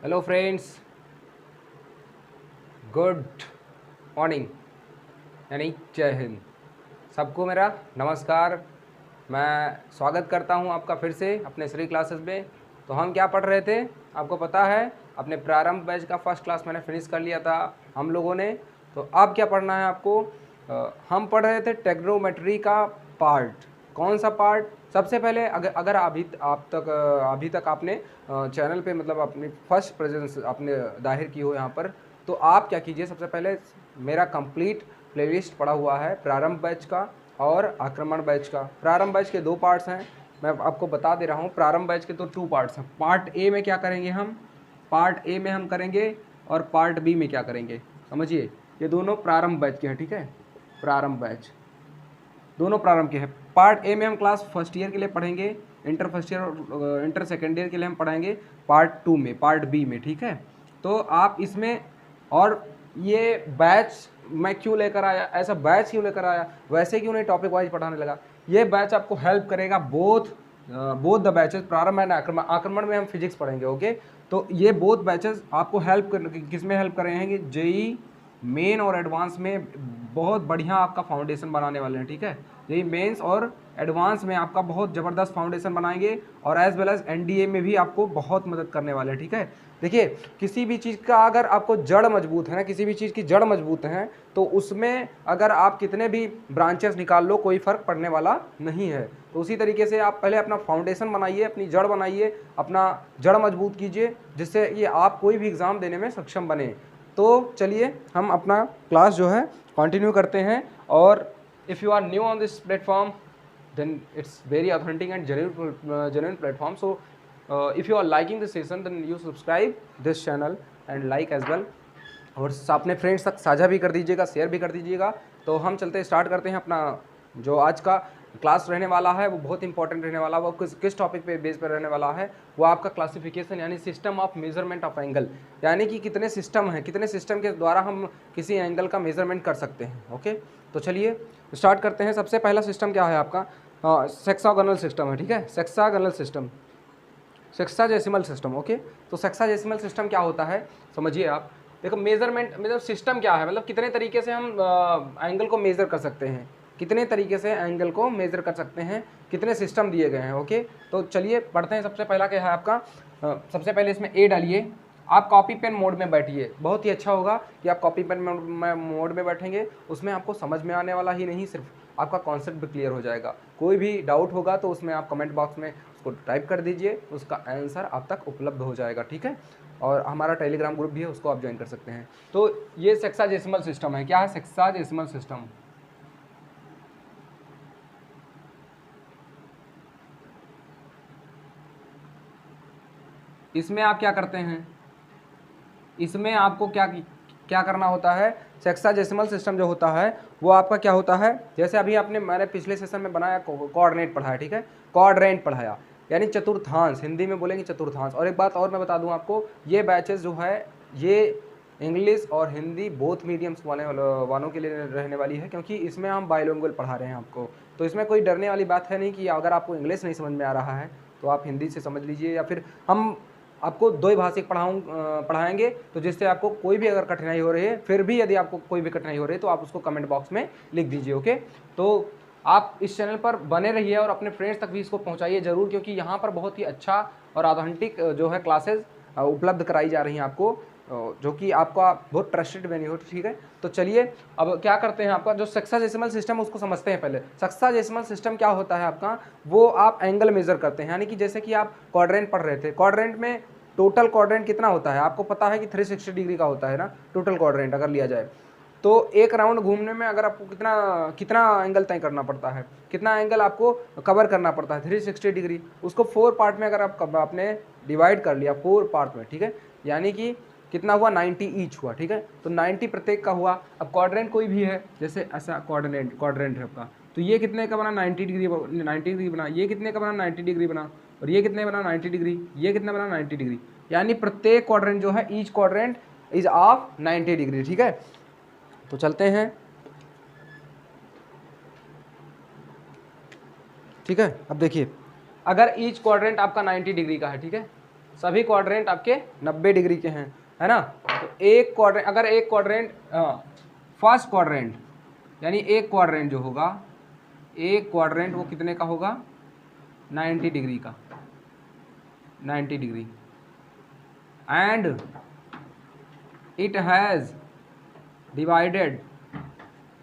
Hello friends, good morning यानी जय हिंद। सबको मेरा नमस्कार। मैं स्वागत करता हूं आपका फिर से अपने श्री क्लासेस में। तो हम क्या पढ़ रहे थे आपको पता है, अपने प्रारंभ बैच का फर्स्ट क्लास मैंने फिनिश कर लिया था हम लोगों ने। तो अब क्या पढ़ना है आपको, हम पढ़ रहे थे ट्रिग्नोमेट्री का पार्ट। कौन सा पार्ट? सबसे पहले अगर अभी तक आपने चैनल पे मतलब अपनी फर्स्ट प्रेजेंस आपने दाहिर की हो यहाँ पर, तो आप क्या कीजिए, सबसे पहले मेरा कंप्लीट प्लेलिस्ट पड़ा हुआ है प्रारंभ बैच का और आक्रमण बैच का। प्रारंभ बैच के 2 पार्ट्स हैं, मैं आपको बता दे रहा हूँ। प्रारंभ बैच के तो 2 पार्ट्स हैं। पार्ट ए में क्या करेंगे हम, पार्ट ए में हम करेंगे और पार्ट बी में क्या करेंगे, समझिए। ये दोनों प्रारंभ बैच के हैं, ठीक है। प्रारंभ बैच दोनों प्रारंभ के हैं। पार्ट ए में हम क्लास फर्स्ट ईयर के लिए पढ़ेंगे, इंटर फर्स्ट ईयर और इंटर सेकेंड ईयर के लिए हम पढ़ाएंगे पार्ट 2 में, पार्ट बी में, ठीक है। तो आप इसमें, और ये बैच मैं क्यों लेकर आया, ऐसा बैच क्यों लेकर आया, वैसे क्यों नहीं टॉपिक वाइज पढ़ाने लगा। ये बैच आपको हेल्प करेगा बोथ द बैचेस, प्रारंभ एंड आक्रमण। आक्रमण में हम फिजिक्स पढ़ेंगे, ओके। तो ये बोथ बैचेस आपको हेल्प किस में हेल्प करेंगे, जेई मेन और एडवांस में बहुत बढ़िया आपका फाउंडेशन बनाने वाले हैं, ठीक है। यही मेंस और एडवांस में आपका बहुत ज़बरदस्त फाउंडेशन बनाएंगे और एज वेल एज एनडीए में भी आपको बहुत मदद करने वाले हैं, ठीक है। देखिए, किसी भी चीज़ का अगर आपको जड़ मजबूत है ना, किसी भी चीज़ की जड़ मजबूत है, तो उसमें अगर आप कितने भी ब्रांचेस निकाल लो कोई फ़र्क पड़ने वाला नहीं है। तो उसी तरीके से आप पहले अपना फाउंडेशन बनाइए, अपनी जड़ बनाइए, अपना जड़ मजबूत कीजिए, जिससे ये आप कोई भी एग्ज़ाम देने में सक्षम बने। तो चलिए हम अपना क्लास जो है कंटिन्यू करते हैं। और if you are new on this platform, then it's very authentic and genuine platform. So if you are liking this session, then you subscribe this channel and like as well, और अपने friends तक साझा भी कर दीजिएगा, share भी कर दीजिएगा। तो हम चलते स्टार्ट करते हैं अपना जो आज का क्लास रहने वाला है, वो बहुत इंपॉर्टेंट रहने वाला है। वो किस टॉपिक पे बेस पर रहने वाला है, वो आपका क्लासिफिकेशन यानी system of measurement of angle, यानी कि कितने सिस्टम हैं, कितने सिस्टम के द्वारा हम किसी एंगल का मेजरमेंट कर सकते हैं, ओके। तो चलिए स्टार्ट करते हैं। सबसे पहला सिस्टम क्या है आपका, सेक्सागोनल सिस्टम है, ठीक है। सेक्सागोनल सिस्टम, सेक्साजेसिमल सिस्टम, ओके। तो सेक्साजेसिमल सिस्टम क्या होता है समझिए आप। देखो, मेजरमेंट मतलब सिस्टम क्या है, मतलब कितने तरीके से हम एंगल को मेज़र कर सकते हैं, कितने तरीके से एंगल को मेज़र कर सकते हैं, कितने सिस्टम दिए गए हैं, ओके। तो चलिए पढ़ते हैं। सबसे पहला क्या है आपका, सबसे पहले इसमें ए डालिए। आप कॉपी पेन मोड में बैठिए, बहुत ही अच्छा होगा कि आप कॉपी पेन मोड में बैठेंगे। उसमें आपको समझ में आने वाला ही नहीं, सिर्फ आपका कॉन्सेप्ट भी क्लियर हो जाएगा। कोई भी डाउट होगा तो उसमें आप कमेंट बॉक्स में उसको टाइप कर दीजिए, उसका आंसर आप तक उपलब्ध हो जाएगा, ठीक है। और हमारा टेलीग्राम ग्रुप भी है, उसको आप ज्वाइन कर सकते हैं। तो ये सेक्साजेसिमल सिस्टम है। क्या है सेक्साजेसिमल सिस्टम? इसमें आप क्या करते हैं, इसमें आपको क्या क्या करना होता है। सेक्साजेसिमल सिस्टम जो होता है वो आपका क्या होता है, जैसे अभी मैंने पिछले सेशन में बनाया, कोऑर्डिनेट पढ़ाया, ठीक है। कोऑर्डिनेट पढ़ाया यानी चतुर्थांश, हिंदी में बोलेंगे चतुर्थांश। और एक बात और मैं बता दूं आपको, ये बैचेस जो है ये इंग्लिश और हिंदी बोथ मीडियम्स वालों के लिए रहने वाली है, क्योंकि इसमें हम बाइलिंगुअल पढ़ा रहे हैं आपको। तो इसमें कोई डरने वाली बात है नहीं कि अगर आपको इंग्लिश नहीं समझ में आ रहा है तो आप हिंदी से समझ लीजिए, या फिर हम आपको 2 भाषिक पढ़ाएंगे। तो जिससे आपको कोई भी अगर कठिनाई हो रही है, फिर भी यदि आपको कोई भी कठिनाई हो रही है तो आप उसको कमेंट बॉक्स में लिख दीजिए, ओके। तो आप इस चैनल पर बने रहिए और अपने फ्रेंड्स तक भी इसको पहुंचाइए ज़रूर, क्योंकि यहाँ पर बहुत ही अच्छा और ऑथेंटिक जो है क्लासेस उपलब्ध कराई जा रही हैं आपको, जो कि आपका बहुत ट्रस्टेड वेन्यू हो, ठीक है। तो चलिए अब क्या करते हैं, आपका जो सेक्साजेसिमल सिस्टम उसको समझते हैं पहले। सेक्साजेसिमल सिस्टम क्या होता है आपका, वो आप एंगल मेजर करते हैं। यानी कि जैसे कि आप क्वाड्रेंट पढ़ रहे थे, क्वाड्रेंट में टोटल क्वाड्रेंट कितना होता है आपको पता है कि 360 डिग्री का होता है ना, टोटल क्वाड्रेंट अगर लिया जाए। तो एक राउंड घूमने में अगर आपको कितना कितना एंगल तय करना पड़ता है, कितना एंगल आपको कवर करना पड़ता है, 360 डिग्री। उसको 4 पार्ट में अगर आपने डिवाइड कर लिया, 4 पार्ट में, ठीक है, यानी कि कितना हुआ, 90 ईच हुआ, ठीक है। तो 90 प्रत्येक का हुआ। अब क्वाड्रेंट कोई भी है, जैसे ऐसा क्वाड्रेंट है आपका, तो ये कितने का बना, 90 डिग्री, 90 डिग्री बना। ये कितने का बना, 90 डिग्री बना। और ये कितने बना, 90 डिग्री। ये कितना बना, 90 डिग्री। यानी प्रत्येक क्वाड्रेंट जो है, each quadrant is of 90 degree, ठीक है। तो चलते हैं, ठीक है। अब देखिए, अगर ईच क्वाड्रेंट आपका 90 डिग्री का है, ठीक है, सभी क्वाड्रेंट आपके 90 डिग्री के हैं, है ना। तो एक क्वाड्रेंट, अगर एक क्वाड्रेंट फर्स्ट क्वाड्रेंट यानी एक क्वाड्रेंट जो होगा, एक क्वाड्रेंट वो कितने का होगा, 90 डिग्री का, 90 degree, and it has divided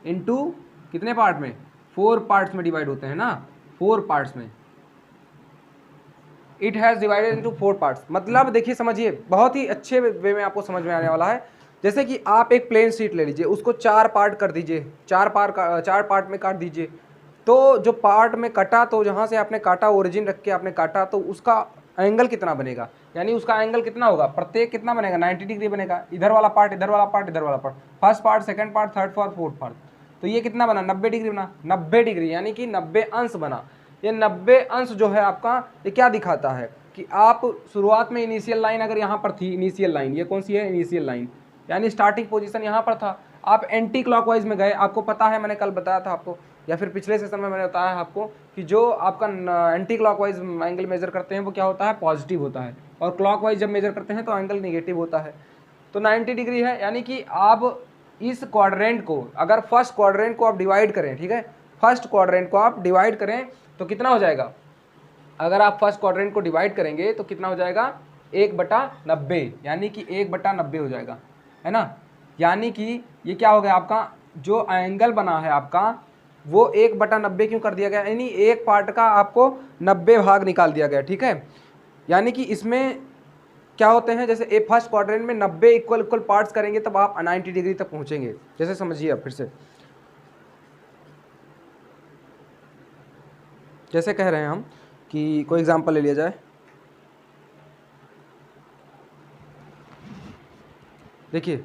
into कितने पार्ट में, 4 पार्ट्स में डिवाइड होते हैं ना, 4 पार्ट्स में। It has divided into 4 parts, मतलब देखिए समझिए, बहुत ही अच्छे वे में आपको समझ में आने वाला है। जैसे कि आप एक प्लेन शीट ले लीजिए, उसको 4 पार्ट कर दीजिए, 4 पार्ट में काट दीजिए। तो जो पार्ट में कटा, तो जहाँ से आपने काटा, ओरिजिन रख के आपने काटा, तो उसका एंगल कितना बनेगा, यानी उसका एंगल कितना होगा, प्रत्येक कितना बनेगा, 90 डिग्री बनेगा। इधर वाला पार्ट, इधर वाला पार्ट, इधर वाला part, first part, second part, third part, fourth part, तो ये कितना बना, 90 डिग्री बना, 90 डिग्री यानी कि 90 अंश बना। ये 90 अंश जो है आपका, ये क्या दिखाता है कि आप शुरुआत में इनिशियल लाइन अगर यहाँ पर थी, इनिशियल लाइन ये कौन सी है, इनिशियल लाइन, यानी स्टार्टिंग पोजीशन यहाँ पर था, आप एंटी क्लॉकवाइज में गए। आपको पता है, मैंने कल बताया था आपको, या फिर पिछले सेशन में मैंने बताया है आपको कि जो आपका एंटी क्लॉकवाइज एंगल मेजर करते हैं वो क्या होता है, पॉजिटिव होता है, और क्लॉकवाइज जब मेजर करते हैं तो एंगल नेगेटिव होता है। तो 90 डिग्री है, यानी कि आप इस क्वाड्रेंट को, अगर फर्स्ट क्वाड्रेंट को आप डिवाइड करें, ठीक है, फर्स्ट क्वाड्रेंट को आप डिवाइड करें तो कितना हो जाएगा, अगर आप फर्स्ट क्वाड्रेंट को डिवाइड करेंगे तो कितना हो जाएगा, 1/90, यानी कि 1/90 हो जाएगा, है ना। यानी कि ये क्या हो गया, आपका जो एंगल बना है आपका वो 1/90 क्यों कर दिया गया, यानी एक पार्ट का आपको 90 भाग निकाल दिया गया, ठीक है। यानी कि इसमें क्या होते हैं, जैसे ए फर्स्ट क्वाड्रेंट में 90 इक्वल पार्ट्स करेंगे तब आप 90 डिग्री तक पहुंचेंगे। जैसे समझिए आप फिर से, जैसे कह रहे हैं हम कि कोई एग्जांपल ले लिया जाए, देखिए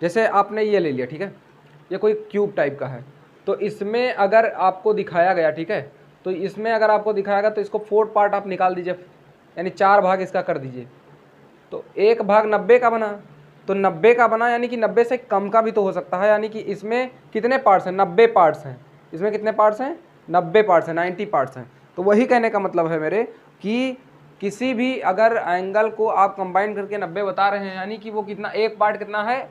जैसे आपने ये ले लिया, ठीक है, ये कोई क्यूब टाइप का है, तो इसमें अगर आपको दिखाया गया, ठीक है, तो इसमें अगर आपको दिखाया गया तो इसको 4 पार्ट आप निकाल दीजिए, यानी 4 भाग इसका कर दीजिए, तो 1 भाग 90 का बना, तो 90 का बना, यानी कि 90 से कम का भी तो हो सकता है, यानी कि इसमें कितने पार्ट्स हैं, 90 पार्ट्स हैं, इसमें कितने पार्ट्स हैं, 90 पार्ट्स हैं, 90 पार्ट्स हैं। तो वही कहने का मतलब है मेरे कि किसी भी अगर एंगल को आप कंबाइन करके 90 बता रहे हैं, यानी कि वो कितना, एक पार्ट कितना है,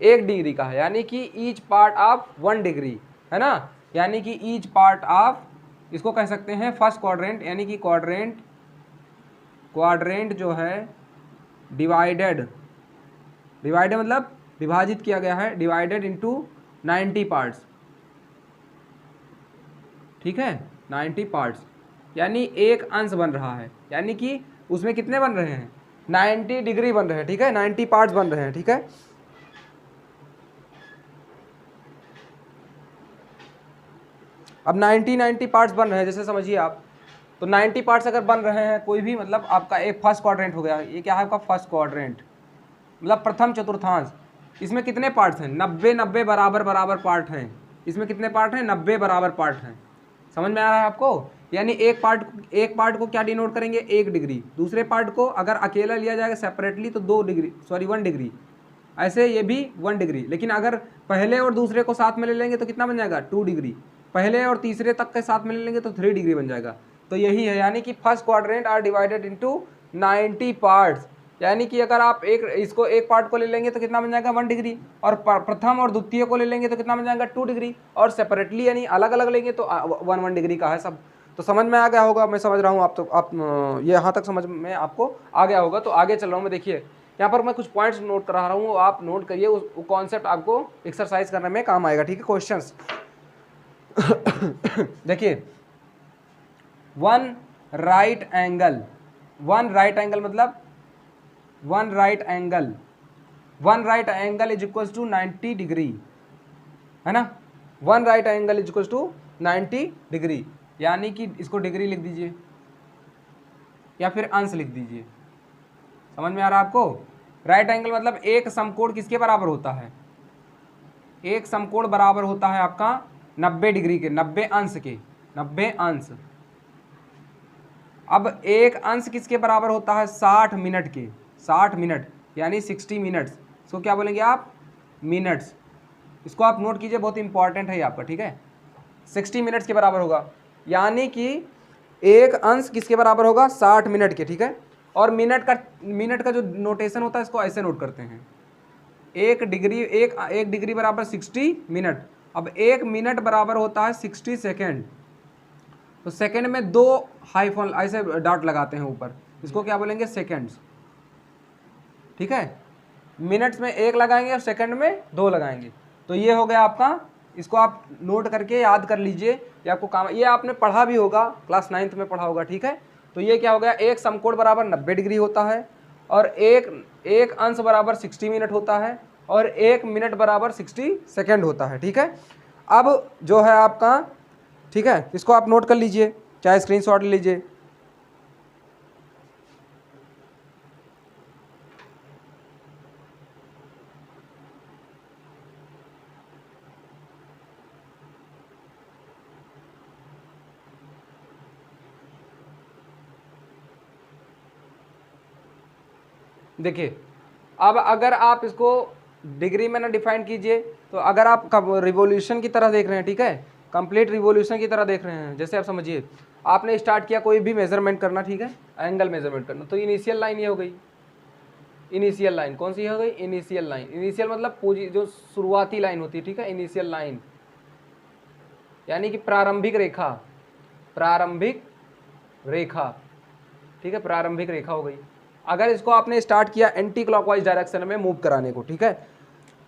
1 डिग्री का है, यानी कि ईच पार्ट ऑफ 1 डिग्री, है ना। यानी कि ईच पार्ट ऑफ, इसको कह सकते हैं फर्स्ट क्वाड्रेंट, यानी कि क्वाड्रेंट जो है डिवाइडेड मतलब विभाजित किया गया है, डिवाइडेड इनटू 90 पार्ट्स, ठीक है, 90 पार्ट्स, यानी एक अंश बन रहा है, यानी कि उसमें कितने बन रहे हैं, 90 डिग्री बन रहे हैं, ठीक है, 90 पार्ट्स बन रहे हैं, ठीक है। अब 90 पार्ट्स बन रहे हैं, जैसे समझिए आप, तो 90 पार्ट्स अगर बन रहे हैं कोई भी, मतलब आपका एक फर्स्ट क्वाड्रेंट हो गया, ये क्या है आपका फर्स्ट क्वाड्रेंट, मतलब प्रथम चतुर्थांश, इसमें कितने पार्ट्स हैं, 90 बराबर पार्ट हैं, इसमें कितने पार्ट हैं, 90 बराबर पार्ट हैं। समझ में आ रहा है आपको, यानी एक पार्ट को क्या डिनोट करेंगे, 1 डिग्री, दूसरे पार्ट को अगर अकेला लिया जाएगा सेपरेटली तो 1 डिग्री, ऐसे ये भी 1 डिग्री, लेकिन अगर पहले और दूसरे को साथ में ले लेंगे तो कितना बन जाएगा, 2 डिग्री, पहले और तीसरे तक के साथ में ले लेंगे तो 3 डिग्री बन जाएगा। तो यही है, यानी कि first quadrant are divided into 90 parts, यानी कि अगर आप एक पार्ट को ले लेंगे तो कितना बन जाएगा, 1 डिग्री, और प्रथम और द्वितीय को ले लेंगे तो कितना बन जाएगा, 2 डिग्री, और सेपरेटली यानी अलग अलग लेंगे तो 1 डिग्री का है सब। तो समझ में आ गया होगा, मैं समझ रहा हूँ आप ये यहाँ तक समझ में आपको आ गया होगा। तो आगे चल रहा हूँ मैं, देखिए यहाँ पर मैं कुछ पॉइंट्स नोट करा रहा हूँ, आप नोट करिए, वो कॉन्सेप्ट आपको एक्सरसाइज करने में काम आएगा, ठीक है। क्वेश्चंस देखिए, वन राइट एंगल मतलब one right angle is equal to 90 degree, है ना। One right angle is equal to 90 degree, यानी कि इसको डिग्री लिख दीजिए या फिर अंश लिख दीजिए। समझ में आ रहा है आपको, राइट एंगल मतलब एक समकोण किसके बराबर होता है, एक समकोण बराबर होता है आपका 90 डिग्री के, 90 अंश के, 90 अंश। अब एक अंश किसके बराबर होता है, 60 मिनट के, 60 मिनट यानी 60 मिनट्स, इसको क्या बोलेंगे आप, मिनट्स। इसको आप नोट कीजिए, बहुत इंपॉर्टेंट है ये आपका, ठीक है। 60 मिनट्स के बराबर होगा, यानी कि एक अंश किसके बराबर होगा, 60 मिनट के, ठीक है। और मिनट का जो नोटेशन होता है इसको ऐसे नोट करते हैं, एक डिग्री बराबर 60 मिनट। अब 1 मिनट बराबर होता है 60 सेकेंड। तो सेकेंड में 2 हाइफन ऐसे डॉट लगाते हैं ऊपर, इसको क्या बोलेंगे, सेकेंड्स। ठीक है, मिनट्स में 1 लगाएंगे और सेकंड में 2 लगाएंगे। तो ये हो गया आपका, इसको आप नोट करके याद कर लीजिए, ये आपको काम, ये आपने पढ़ा भी होगा, क्लास 9th में पढ़ा होगा। ठीक है, तो ये क्या हो गया, एक समकोण बराबर 90 डिग्री होता है, और एक अंश बराबर 60 मिनट होता है, और 1 मिनट बराबर 60 सेकेंड होता है। ठीक है, अब जो है आपका, ठीक है, इसको आप नोट कर लीजिए, चाहे स्क्रीनशॉट ले लीजिए। देखिए, अब अगर आप इसको डिग्री में ना डिफाइन कीजिए, तो अगर आप रिवॉल्यूशन की तरह देख रहे हैं, ठीक है, कंप्लीट रिवॉल्यूशन की तरह देख रहे हैं, जैसे आप समझिए आपने स्टार्ट किया कोई भी मेजरमेंट करना, ठीक है, एंगल मेजरमेंट करना, तो इनिशियल लाइन ये हो गई, इनिशियल लाइन कौन सी हो गई, इनिशियल लाइन। इनिशियल मतलब जो शुरुआती लाइन होती है, ठीक है, इनिशियल लाइन यानी कि प्रारंभिक रेखा, प्रारंभिक रेखा, ठीक है, प्रारंभिक रेखा हो गई। अगर इसको आपने स्टार्ट किया एंटी क्लॉकवाइज डायरेक्शन में मूव कराने को, ठीक है,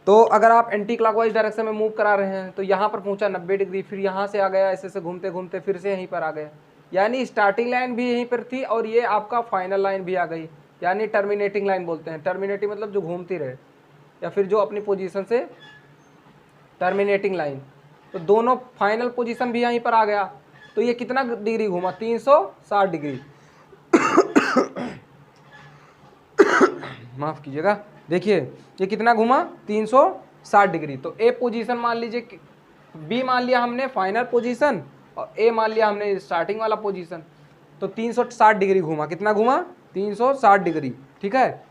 तो अगर आप एंटी क्लॉकवाइज डायरेक्शन में मूव करा रहे हैं, तो यहाँ पर पहुंचा 90 डिग्री, फिर यहाँ से आ गया ऐसे से घूमते घूमते फिर से यहीं पर आ गया, यानी स्टार्टिंग लाइन भी यहीं पर थी और ये आपका फाइनल लाइन भी आ गई, यानी टर्मिनेटिंग लाइन बोलते हैं। टर्मिनेटिंग मतलब जो घूमती रहे, या फिर जो अपनी पोजीशन से टर्मिनेटिंग लाइन, तो दोनों फाइनल पोजीशन भी यहीं पर आ गया। तो ये कितना डिग्री घूमा, 360 डिग्री माफ कीजिएगा, देखिए ये कितना घूमा, 360 डिग्री। तो ए पोजीशन मान लीजिए, बी मान लिया हमने फाइनल पोजीशन, और ए मान लिया हमने स्टार्टिंग वाला पोजीशन, तो 360 डिग्री घूमा। कितना घूमा, 360 डिग्री। ठीक है,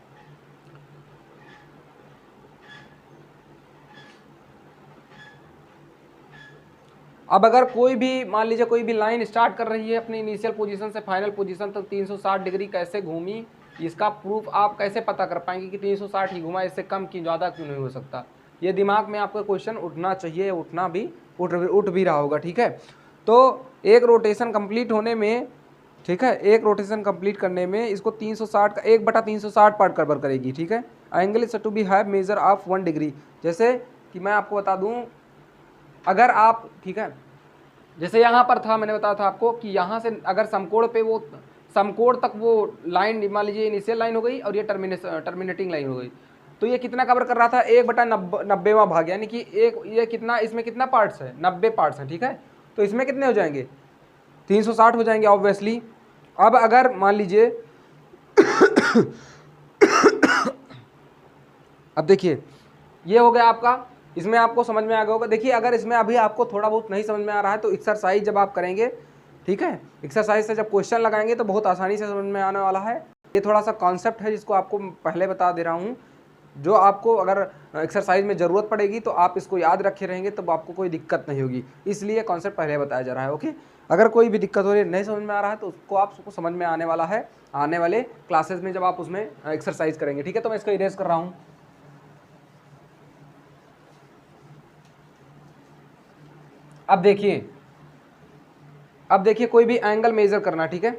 अब अगर कोई भी मान लीजिए कोई भी लाइन स्टार्ट कर रही है अपनी इनिशियल पोजीशन से फाइनल पोजीशन तक 360 डिग्री कैसे घूमी, इसका प्रूफ आप कैसे पता कर पाएंगे कि 360 ही घुमा, इससे कम की ज़्यादा क्यों नहीं हो सकता। ये दिमाग में आपका क्वेश्चन उठना चाहिए, उठना भी उठ भी रहा होगा। ठीक है, तो एक रोटेशन कंप्लीट होने में, ठीक है, एक रोटेशन कंप्लीट करने में इसको 360 का 1/360 पार्ट कवर करेगी। ठीक है, angle is to be have measure of 1 degree. जैसे कि मैं आपको बता दूं, अगर आप, ठीक है, जैसे यहाँ पर था, मैंने बताया था आपको कि यहाँ से अगर समकोण पे वो समकोण तक वो लाइन मान लीजिए इनिशियल लाइन हो गई और ये टर्मिनेटिंग लाइन हो गई, तो ये कितना कवर कर रहा था, 1/90वां भाग, यानी कि ये कितना, इसमें कितना पार्ट्स है, 90 पार्ट्स हैं। ठीक है, तो इसमें कितने हो जाएंगे, 360 हो जाएंगे ऑब्वियसली। अब अगर मान लीजिए अब देखिए ये हो गया आपका, इसमें आपको समझ में आ गया होगा। देखिए अगर इसमें अभी आपको थोड़ा बहुत नहीं समझ में आ रहा है तो एक्सरसाइज जब आप करेंगे, ठीक है, एक्सरसाइज से जब क्वेश्चन लगाएंगे तो बहुत आसानी से समझ में आने वाला है। ये थोड़ा सा कॉन्सेप्ट है जिसको आपको पहले बता दे रहा हूँ, जो आपको अगर एक्सरसाइज में ज़रूरत पड़ेगी तो आप इसको याद रखे रहेंगे तो आपको कोई दिक्कत नहीं होगी, इसलिए कॉन्सेप्ट पहले बताया जा रहा है। ओके, अगर कोई भी दिक्कत हो रही है, नहीं समझ में आ रहा है तो उसको आपको समझ में आने वाला है आने वाले क्लासेस में जब आप उसमें एक्सरसाइज करेंगे। ठीक है, तो मैं इसको इरेज कर रहा हूँ। अब देखिए कोई भी एंगल मेजर करना, ठीक है,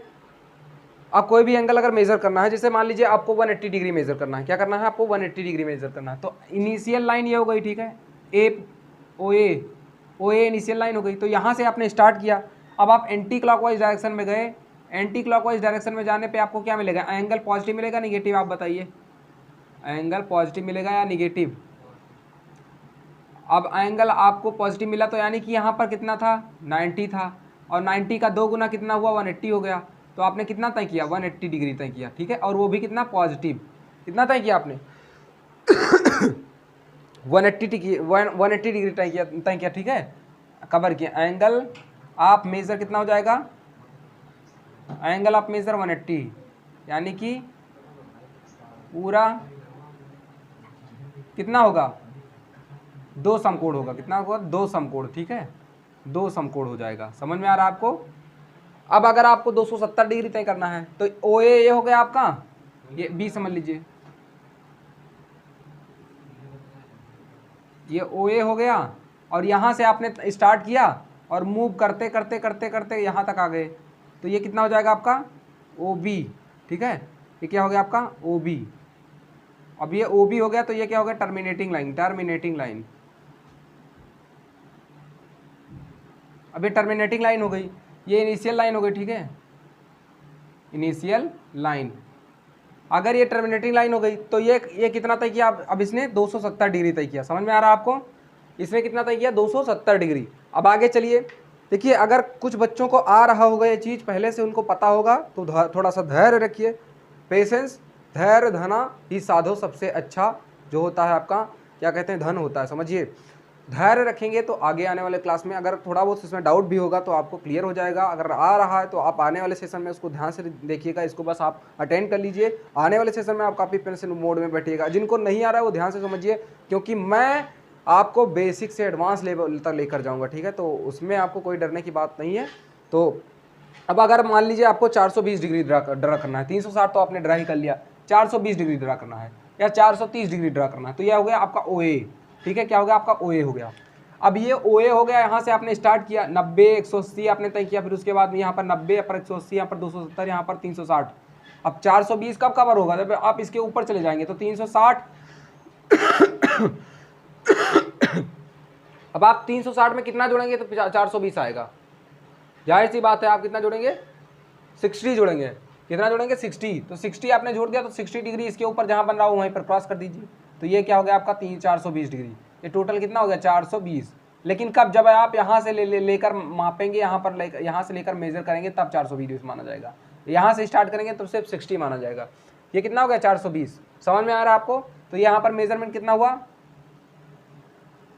अब कोई भी एंगल अगर मेजर करना है, जैसे मान लीजिए आपको 180 डिग्री मेजर करना है, क्या करना है आपको, 180 डिग्री मेजर करना है, तो इनिशियल लाइन ये हो गई, ठीक है, ओ ए इनिशियल लाइन हो गई। तो यहाँ से आपने स्टार्ट किया, अब आप एंटी क्लॉकवाइज डायरेक्शन में गए, एंटी क्लॉकवाइज डायरेक्शन में जाने पे आपको क्या मिलेगा, एंगल पॉजिटिव मिलेगा निगेटिव, आप बताइए, एंगल पॉजिटिव मिलेगा या निगेटिव। अब एंगल आपको पॉजिटिव मिला तो यानी कि यहाँ पर कितना था, 90 था, और 90 का 2 गुना कितना हुआ, 180 हो गया। तो आपने कितना तय किया, 180 डिग्री तय किया। ठीक है, और वो भी कितना, पॉजिटिव, कितना तय किया आपने 180 डिग्री तय किया। ठीक है, कवर किया। एंगल आप मेजर कितना हो जाएगा, एंगल आप मेजर 180, यानी कि पूरा कितना होगा, 2 समकोण होगा। कितना होगा, 2 समकोण। ठीक है, 2 समकोण हो जाएगा। समझ में आ रहा है आपको, अब अगर आपको 270 डिग्री तय करना है तो ओ ए ये हो गया आपका, ये बी समझ लीजिए, ये ओ ए हो गया, और यहाँ से आपने स्टार्ट किया और मूव करते करते करते करते यहाँ तक आ गए, तो ये कितना हो जाएगा आपका ओ बी। ठीक है, ये क्या हो गया आपका ओ बी। अब ये ओ बी हो गया तो ये क्या हो गया टर्मिनेटिंग लाइन, टर्मिनेटिंग लाइन। अब ये टर्मिनेटिंग लाइन हो गई, ये इनिशियल लाइन हो गई। ठीक है, इनिशियल लाइन। अगर ये टर्मिनेटिंग लाइन हो गई तो ये कितना तय किया, अब इसने 270 डिग्री तय किया। समझ में आ रहा है आपको, इसने कितना तय किया 270 डिग्री। अब आगे चलिए, देखिए अगर कुछ बच्चों को आ रहा होगा ये चीज़, पहले से उनको पता होगा, तो थोड़ा सा धैर्य रखिए, पेशेंस, धैर्य धना ही साधो सबसे अच्छा जो होता है आपका क्या कहते हैं धन होता है। समझिए, धैर्य रखेंगे तो आगे आने वाले क्लास में अगर थोड़ा बहुत इसमें डाउट भी होगा तो आपको क्लियर हो जाएगा। अगर आ रहा है तो आप आने वाले सेशन में उसको ध्यान से देखिएगा, इसको बस आप अटेंड कर लीजिए। आने वाले सेशन में आप कॉपी पेंसिल मोड में बैठिएगा। जिनको नहीं आ रहा है वो ध्यान से समझिए, क्योंकि मैं आपको बेसिक से एडवांस लेवल तक लेकर जाऊँगा। ठीक है, तो उसमें आपको कोई डरने की बात नहीं है। तो अब अगर मान लीजिए आपको 420 डिग्री ड्रा करना है, 360 तो आपने ड्रा ही कर लिया, 420 डिग्री ड्रा करना है या 430 डिग्री ड्रा करना है, तो यह हो गया आपका ओ ए। ठीक है, क्या हो गया आपका ओ ए हो गया। अब ये ओ ए हो गया, यहाँ से आपने स्टार्ट किया 90 180 आपने तय किया, फिर उसके बाद में यहाँ पर 90, यहाँ पर 180, यहाँ पर 270, यहाँ पर 360। अब 420 कब कवर होगा, जब आप इसके ऊपर चले जाएंगे तो 360। अब आप 360 में कितना जोड़ेंगे तो 420 आएगा। जाहिर सी बात है, आप कितना जोड़ेंगे 60 जोड़ेंगे। कितना जोड़ेंगे 60। तो 60 आपने जोड़ दिया तो 60 डिग्री इसके ऊपर जहाँ बन रहा हो वहीं पर क्रॉस कर दीजिए, तो ये क्या हो गया आपका 420 डिग्री। ये टोटल कितना हो गया 420। लेकिन कब, जब आप यहाँ से लेकर मापेंगे, यहाँ पर यहाँ से लेकर मेजर करेंगे तब 420 माना जाएगा। यहाँ से स्टार्ट करेंगे तो सिर्फ 60 माना जाएगा। ये कितना हो गया 420। समझ में आ रहा है आपको। तो यहाँ पर मेजरमेंट कितना हुआ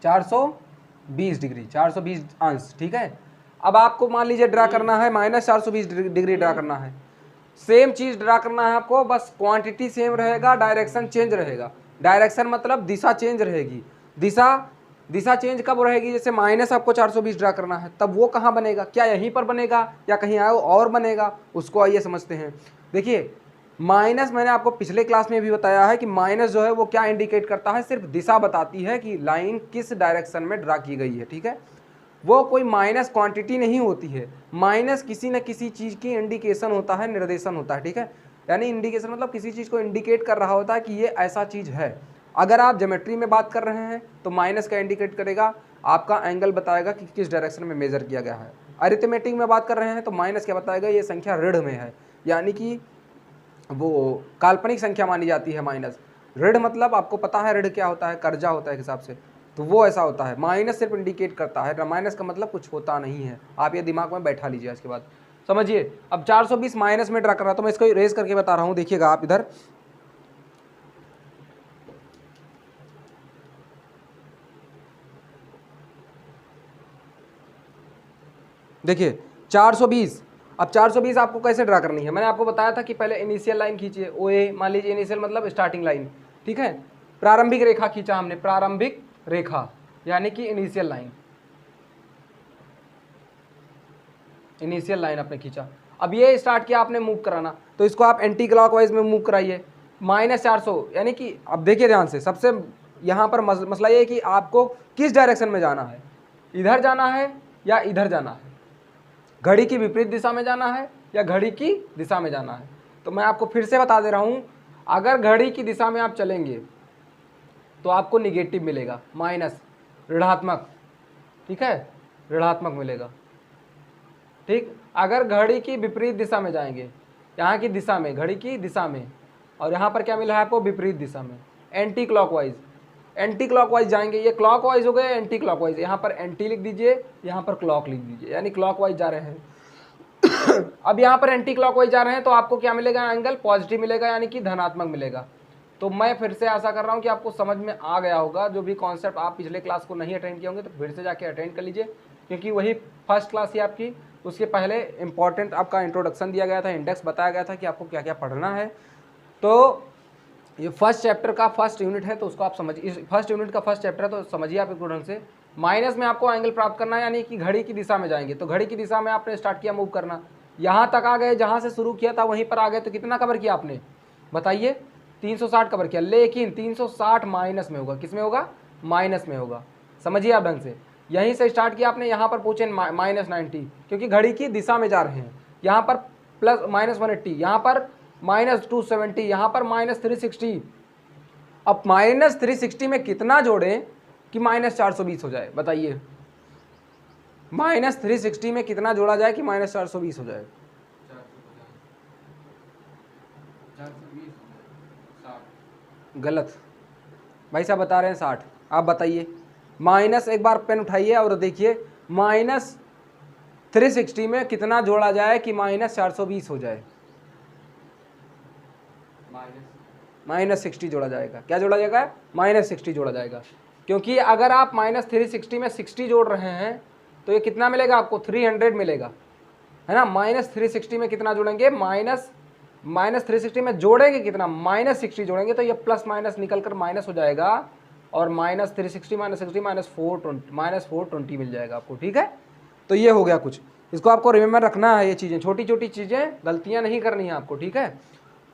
420 डिग्री, 420 अंश। ठीक है, अब आपको मान लीजिए ड्रा करना है -420 डिग्री ड्रा करना है। सेम चीज़ ड्रा करना है आपको, बस क्वांटिटी सेम रहेगा, डायरेक्शन चेंज रहेगा। डायरेक्शन मतलब दिशा चेंज रहेगी। दिशा चेंज कब रहेगी, जैसे माइनस आपको 420 ड्रा करना है, तब वो कहाँ बनेगा, क्या यहीं पर बनेगा या कहीं आए और बनेगा, उसको आइए समझते हैं। देखिए माइनस, मैंने आपको पिछले क्लास में भी बताया है कि माइनस जो है वो क्या इंडिकेट करता है, सिर्फ दिशा बताती है कि लाइन किस डायरेक्शन में ड्रा की गई है। ठीक है, वो कोई माइनस क्वांटिटी नहीं होती है। माइनस किसी न किसी चीज़ की इंडिकेशन होता है, निर्देशन होता है। ठीक है, यानी इंडिकेशन मतलब किसी चीज़ को इंडिकेट कर रहा होता है कि ये ऐसा चीज़ है। अगर आप ज्योमेट्री में बात कर रहे हैं तो माइनस का इंडिकेट करेगा, आपका एंगल बताएगा कि किस डायरेक्शन में मेजर किया गया है। अरिथमेटिक में बात कर रहे हैं तो माइनस क्या बताएगा, ये संख्या ऋण में है, यानी कि वो काल्पनिक संख्या मानी जाती है माइनस। ऋण मतलब आपको पता है ऋण क्या होता है, कर्जा होता है एक हिसाब से, तो वो ऐसा होता है। माइनस सिर्फ इंडिकेट करता है, माइनस का मतलब कुछ होता नहीं है। आप ये दिमाग में बैठा लीजिए, इसके बाद समझिए। अब 420 माइनस में ड्रा कर रहा तो मैं इसको इरेज करके बता रहा हूँ, देखिएगा आप इधर। देखिए 420, अब 420 आपको कैसे ड्रा करनी है, मैंने आपको बताया था कि पहले इनिशियल लाइन खींचिए, ओ ए मान लीजिए, इनिशियल मतलब स्टार्टिंग लाइन। ठीक है, प्रारंभिक रेखा खींचा हमने, प्रारंभिक रेखा यानी कि इनिशियल लाइन, इनिशियल लाइन आपने खींचा। अब ये स्टार्ट किया आपने मूव कराना, तो इसको आप एंटी क्लॉकवाइज में मूव कराइए -400, यानी कि अब देखिए ध्यान से, सबसे यहाँ पर मसला ये है कि आपको किस डायरेक्शन में जाना है, इधर जाना है या इधर जाना है, घड़ी की विपरीत दिशा में जाना है या घड़ी की दिशा में जाना है। तो मैं आपको फिर से बता दे रहा हूँ, अगर घड़ी की दिशा में आप चलेंगे तो आपको निगेटिव मिलेगा, माइनस, ऋणात्मक। ठीक है, ऋणात्मक मिलेगा। ठीक, अगर घड़ी की विपरीत दिशा में जाएंगे, यहाँ की दिशा में, घड़ी की दिशा में, और यहाँ पर क्या मिला है आपको, विपरीत दिशा में, एंटी क्लॉकवाइज। एंटी क्लॉकवाइज जाएंगे, ये क्लॉकवाइज हो गए, एंटी क्लॉकवाइज, यहाँ पर एंटी लिख दीजिए, यहाँ पर क्लॉक लिख दीजिए, यानी क्लॉकवाइज जा रहे हैं। अब यहाँ पर एंटी क्लॉकवाइज जा रहे हैं तो आपको क्या मिलेगा, एंगल पॉजिटिव मिलेगा, यानी कि धनात्मक मिलेगा। तो मैं फिर से आशा कर रहा हूँ कि आपको समझ में आ गया होगा। जो भी कॉन्सेप्ट आप पिछले क्लास को नहीं अटेंड किए होंगे तो फिर से जाके अटेंड कर लीजिए, क्योंकि वही फर्स्ट क्लास ही आपकी। उसके पहले इंपॉर्टेंट आपका इंट्रोडक्शन दिया गया था, इंडेक्स बताया गया था कि आपको क्या क्या पढ़ना है। तो ये फर्स्ट चैप्टर का फर्स्ट यूनिट है, तो उसको आप समझिए, फर्स्ट यूनिट का फर्स्ट चैप्टर है, तो समझिए आप एक ढंग से। माइनस में आपको एंगल प्राप्त करना है, यानी कि घड़ी की दिशा में जाएंगे, तो घड़ी की दिशा में आपने स्टार्ट किया मूव करना, यहाँ तक आ गए, जहाँ से शुरू किया था वहीं पर आ गए, तो कितना कवर किया आपने बताइए? 360 कवर किया, लेकिन 360 माइनस में होगा। किस में होगा? माइनस में होगा। समझिए आप ढंग से, यहीं से स्टार्ट किया आपने, यहाँ पर पहुँचे -90, क्योंकि घड़ी की दिशा में जा रहे हैं। यहाँ पर प्लस -180, यहाँ पर -270, यहाँ पर -360। अब -360 में कितना जोड़ें कि -420 हो जाए बताइए? -360 में कितना जोड़ा जाए कि -420 हो जाए? 420 गलत भाई साहब, बता रहे हैं 60। आप बताइए, माइनस, एक बार पेन उठाइए और देखिए -360 में कितना जोड़ा जाए कि -420 हो जाए? -60 जोड़ा जाएगा। क्या जोड़ा जाएगा? -60 जोड़ा जाएगा, क्योंकि अगर आप -360 में 60 जोड़ रहे हैं तो ये कितना मिलेगा आपको? 300 मिलेगा, है ना। -360 में कितना जोड़ेंगे? -360 में जोड़ेंगे कितना? -60 जोड़ेंगे, तो ये प्लस माइनस निकल कर माइनस हो जाएगा, और -360 -420 मिल जाएगा आपको, ठीक है। तो ये हो गया कुछ, इसको आपको रिमेंबर रखना है, ये चीज़ें, छोटी छोटी चीज़ें, गलतियाँ नहीं करनी है आपको, ठीक है।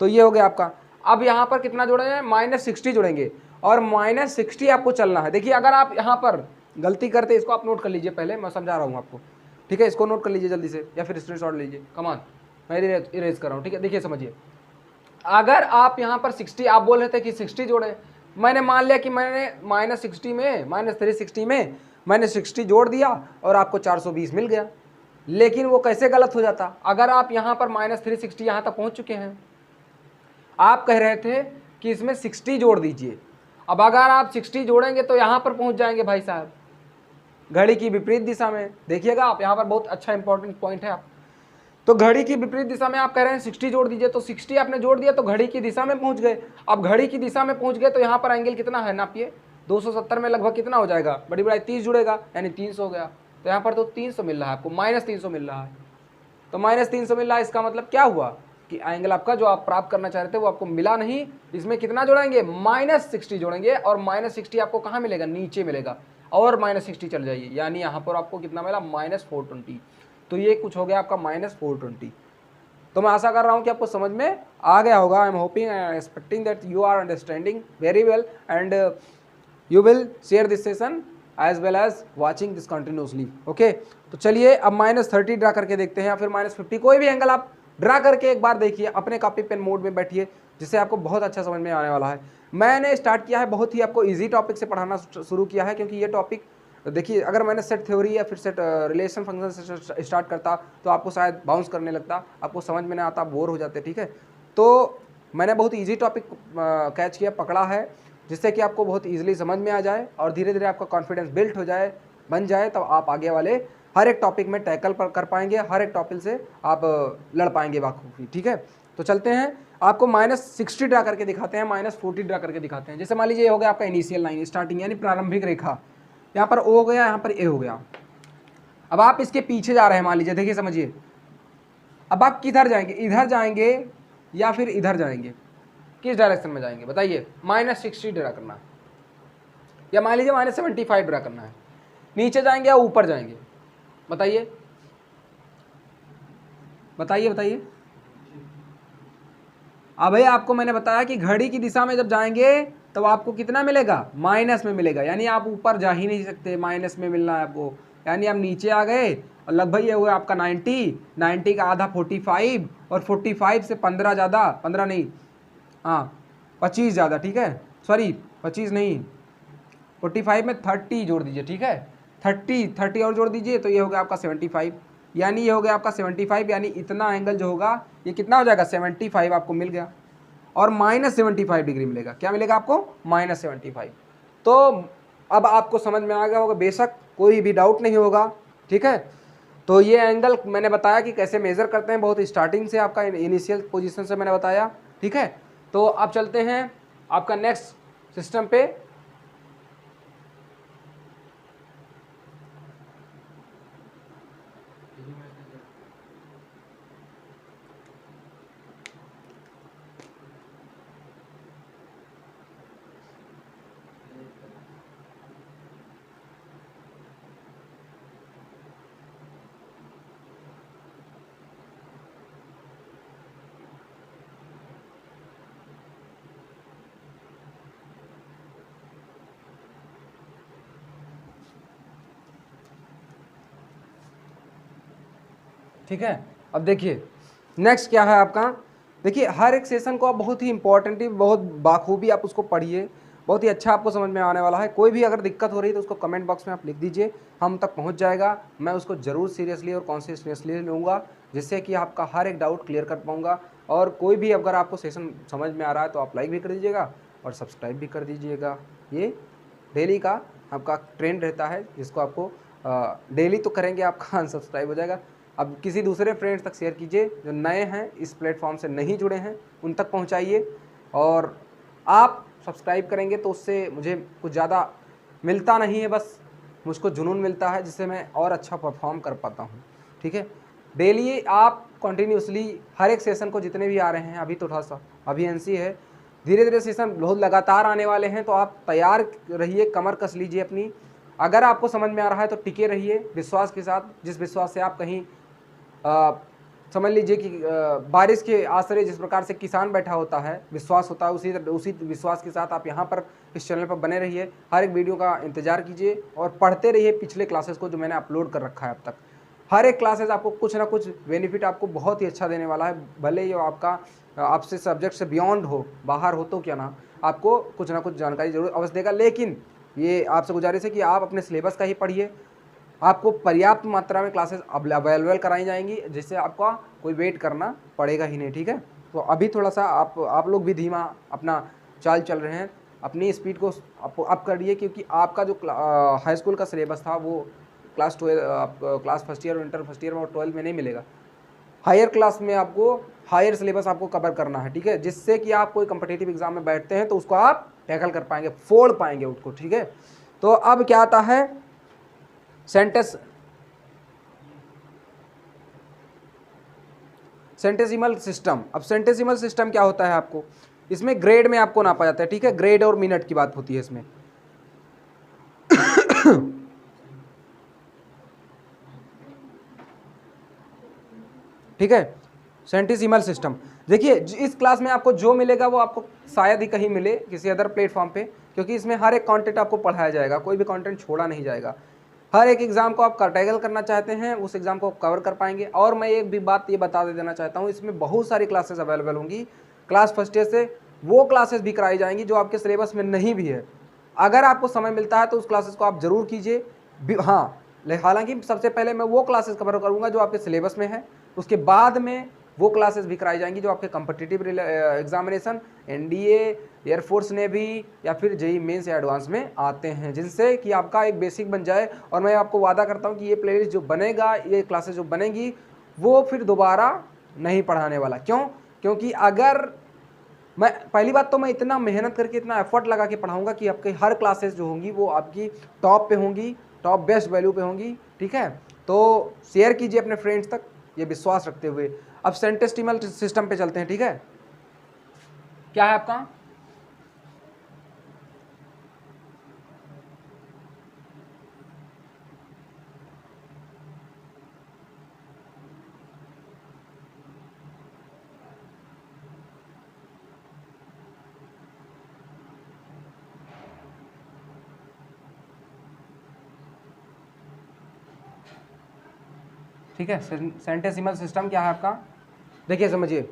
तो ये हो गया आपका। अब यहाँ पर कितना जोड़ेंगे? -60 जोड़ेंगे, और -60 आपको चलना है। देखिए, अगर आप यहाँ पर गलती करते, इसको आप नोट कर लीजिए, पहले मैं समझा रहा हूँ आपको, ठीक है। इसको नोट कर लीजिए जल्दी से, या फिर स्क्रीनशॉट लीजिए। कमान, मैं इरेज कर रहा हूँ, ठीक है। देखिए समझिए, अगर आप यहाँ पर 60, आप बोल रहे थे कि 60 जोड़े, मैंने मान लिया कि मैंने -60 में, -360 में मैंने 60 जोड़ दिया और आपको 420 मिल गया। लेकिन वो कैसे गलत हो जाता? अगर आप यहाँ पर -360 यहाँ तक पहुँच चुके हैं, आप कह रहे थे कि इसमें 60 जोड़ दीजिए। अब अगर आप 60 जोड़ेंगे तो यहाँ पर पहुँच जाएंगे भाई साहब, घड़ी की विपरीत दिशा में। देखिएगा आप, यहाँ पर बहुत अच्छा इंपॉर्टेंट पॉइंट है। आप तो घड़ी की विपरीत दिशा में आप कह रहे हैं 60 जोड़ दीजिए, तो 60 आपने जोड़ दिया तो घड़ी की दिशा में पहुंच गए। अब घड़ी की दिशा में पहुंच गए तो यहाँ पर एंगल कितना है, नापिए। 270 में लगभग कितना हो जाएगा? बड़ी बड़ी 30 जुड़ेगा, यानी 300 हो गया। तो यहाँ पर तो 300 मिल रहा है आपको, -300 मिल रहा है। तो -300 मिल रहा है, इसका मतलब क्या हुआ कि एंगल आपका जो आप प्राप्त करना चाह रहे थे वो आपको मिला नहीं। इसमें कितना जोड़ेंगे? -60 जोड़ेंगे, और -60 आपको कहाँ मिलेगा? नीचे मिलेगा, और -60 चल जाइए, यानी यहाँ पर आपको कितना मिला? -420। तो ये कुछ हो गया आपका -420। तो मैं आशा कर रहा हूँ कि आपको समझ में आ गया होगा। I am hoping and expecting that you are understanding very well, and you will share this session as well as watching this continuously. Okay, तो चलिए अब -30 ड्रा करके देखते हैं, या फिर -50, कोई भी एंगल आप ड्रा करके एक बार देखिए, अपने कॉपी पेन मोड में बैठिए, जिससे आपको बहुत अच्छा समझ में आने वाला है। मैंने स्टार्ट किया है, बहुत ही आपको ईजी टॉपिक से पढ़ाना शुरू किया है, क्योंकि ये टॉपिक देखिए, अगर मैंने सेट थ्योरी या फिर सेट रिलेशन फंक्शन से स्टार्ट करता तो आपको शायद बाउंस करने लगता, आपको समझ में नहीं आता, बोर हो जाते, ठीक है। तो मैंने बहुत इजी टॉपिक कैच किया, पकड़ा है, जिससे कि आपको बहुत इजीली समझ में आ जाए, और धीरे धीरे आपका कॉन्फिडेंस बिल्ड हो जाए, बन जाए, तब आप आगे वाले हर एक टॉपिक में टैकल कर पाएंगे, हर एक टॉपिक से आप लड़ पाएंगे बाखूबी, ठीक है। तो चलते हैं, आपको -60 ड्रा करके दिखाते हैं, -40 ड्रा करके दिखाते हैं। जैसे मान लीजिए ये हो गया आपका इनिशियल लाइन, स्टार्टिंग यानी प्रारंभिक रेखा, यहाँ पर O हो गया, यहाँ पर A हो गया। अब आप इसके पीछे जा रहे हैं, मान लीजिए, देखिए समझिए, अब आप किधर जाएंगे? इधर जाएंगे या फिर इधर जाएंगे? किस डायरेक्शन में जाएंगे बताइए? -60 ड्रा करना है, या मान लीजिए -75 ड्रा करना है। नीचे जाएंगे या ऊपर जाएंगे? बताइए बताइए बताइए। अब भैया आपको मैंने बताया कि घड़ी की दिशा में जब जाएंगे तो आपको कितना मिलेगा? माइनस में मिलेगा, यानी आप ऊपर जा ही नहीं सकते, माइनस में मिलना है आपको। यानी आप नीचे आ गए, और लगभग ये हुआ आपका 90 का आधा 45, और 45 से 15 ज़्यादा, 15 नहीं, हाँ 25 ज़्यादा, ठीक है, सॉरी 25 नहीं, 45 में 30 जोड़ दीजिए, ठीक है, 30 और जोड़ दीजिए, तो ये हो गया आपका 75, यानी ये हो गया आपका 75, यानी इतना एंगल जो होगा ये कितना हो जाएगा? 75 आपको मिल गया, और -75 डिग्री मिलेगा। क्या मिलेगा आपको? -75। तो अब आपको समझ में आ गया होगा, बेशक कोई भी डाउट नहीं होगा, ठीक है। तो ये एंगल मैंने बताया कि कैसे मेज़र करते हैं, बहुत स्टार्टिंग से, आपका इनिशियल पोजीशन से मैंने बताया, ठीक है। तो अब चलते हैं आपका नेक्स्ट सिस्टम पे। ठीक है। अब देखिए नेक्स्ट क्या है आपका, देखिए हर एक सेशन को आप बहुत ही इंपॉर्टेंटली, बहुत बाखूबी आप उसको पढ़िए, बहुत ही अच्छा आपको समझ में आने वाला है। कोई भी अगर दिक्कत हो रही है तो उसको कमेंट बॉक्स में आप लिख दीजिए, हम तक पहुंच जाएगा। मैं उसको ज़रूर सीरियसली और कॉन्शियसली लूँगा, जिससे कि आपका हर एक डाउट क्लियर कर पाऊँगा। और कोई भी अगर आपको सेशन समझ में आ रहा है तो आप लाइक भी कर दीजिएगा और सब्सक्राइब भी कर दीजिएगा। ये डेली का आपका ट्रेंड रहता है, जिसको आपको डेली तो करेंगे आपका अनसब्सक्राइब हो जाएगा। अब किसी दूसरे फ्रेंड्स तक शेयर कीजिए, जो नए हैं इस प्लेटफॉर्म से नहीं जुड़े हैं उन तक पहुंचाइए। और आप सब्सक्राइब करेंगे तो उससे मुझे कुछ ज़्यादा मिलता नहीं है, बस मुझको जुनून मिलता है, जिससे मैं और अच्छा परफॉर्म कर पाता हूँ। ठीक है, डेली आप कंटिन्यूसली हर एक सेशन को जितने भी आ रहे हैं, अभी तो थोड़ा सा अभी एनसी है, धीरे धीरे सेशन बहुत लगातार आने वाले हैं, तो आप तैयार रहिए, कमर कस लीजिए अपनी। अगर आपको समझ में आ रहा है तो टिके रहिए विश्वास के साथ, जिस विश्वास से आप कहीं समझ लीजिए कि बारिश के आसरे जिस प्रकार से किसान बैठा होता है, विश्वास होता है, उसी विश्वास के साथ आप यहाँ पर इस चैनल पर बने रहिए। हर एक वीडियो का इंतजार कीजिए और पढ़ते रहिए पिछले क्लासेस को जो मैंने अपलोड कर रखा है अब तक। हर एक क्लासेस आपको कुछ ना कुछ बेनिफिट आपको बहुत ही अच्छा देने वाला है, भले ही आपका आपसे सब्जेक्ट से बियॉन्ड हो, बाहर हो तो क्या ना, आपको कुछ ना कुछ जानकारी जरूर अवश्य देगा। लेकिन ये आपसे गुजारिश है कि आप अपने सिलेबस का ही पढ़िए, आपको पर्याप्त मात्रा में क्लासेस अवेलेबल कराई जाएंगी, जिससे आपका कोई वेट करना पड़ेगा ही नहीं। ठीक है, तो अभी थोड़ा सा आप लोग भी धीमा अपना चाल चल रहे हैं, अपनी स्पीड को अप करिए, क्योंकि आपका जो हाई स्कूल का सिलेबस था वो क्लास 12 क्लास फर्स्ट ईयर और इंटर फर्स्ट ईयर में और 12 में नहीं मिलेगा। हायर क्लास में आपको हायर सिलेबस आपको कवर करना है। ठीक है, जिससे कि आप कोई कम्पिटिटिव एग्जाम में बैठते हैं तो उसको आप टैकल कर पाएंगे, फोड़ पाएंगे उसको। ठीक है, तो अब क्या आता है सेंटेसिमल सिस्टम। अब सेंटेसिमल सिस्टम क्या होता है, आपको इसमें ग्रेड में आपको नापा जाता है। ठीक है, ग्रेड और मिनट की बात होती है इसमें। ठीक है, सेंटेसिमल सिस्टम। देखिए इस क्लास में आपको जो मिलेगा वो आपको शायद ही कहीं मिले किसी अदर प्लेटफॉर्म पे, क्योंकि इसमें हर एक कंटेंट आपको पढ़ाया जाएगा, कोई भी कंटेंट छोड़ा नहीं जाएगा। हर एक एग्जाम को आप टैकल करना चाहते हैं, उस एग्जाम को कवर कर पाएंगे। और मैं एक भी बात ये बता देना चाहता हूँ, इसमें बहुत सारी क्लासेस अवेलेबल होंगी। क्लास फर्स्ट ईयर से वो क्लासेस भी कराई जाएंगी जो आपके सिलेबस में नहीं भी है। अगर आपको समय मिलता है तो उस क्लासेस को आप जरूर कीजिए। हाँ, हालांकि सबसे पहले मैं वो क्लासेस कवर करूँगा जो आपके सिलेबस में है, उसके बाद में वो क्लासेस भी कराई जाएंगी जो आपके competitive examination, NDA, air force navy या फिर जेई मेंस या एडवांस में आते हैं, जिनसे कि आपका एक बेसिक बन जाए। और मैं आपको वादा करता हूं कि ये प्लेलिस्ट जो बनेगा, ये क्लासेस जो बनेगी, वो फिर दोबारा नहीं पढ़ाने वाला। क्यों? क्योंकि अगर मैं पहली बात तो मैं इतना मेहनत करके, इतना एफर्ट लगा के पढ़ाऊंगा कि आपके हर क्लासेस जो होंगी वो आपकी टॉप पे होंगी, टॉप बेस्ट वैल्यू पे होंगी। ठीक है, तो शेयर कीजिए अपने फ्रेंड्स तक, ये विश्वास रखते हुए। अब सेंटेसिमल सिस्टम पे चलते हैं। ठीक है, क्या है आपका ठीक है, सेंटेसिमल सिस्टम क्या है आपका, देखिए समझिए।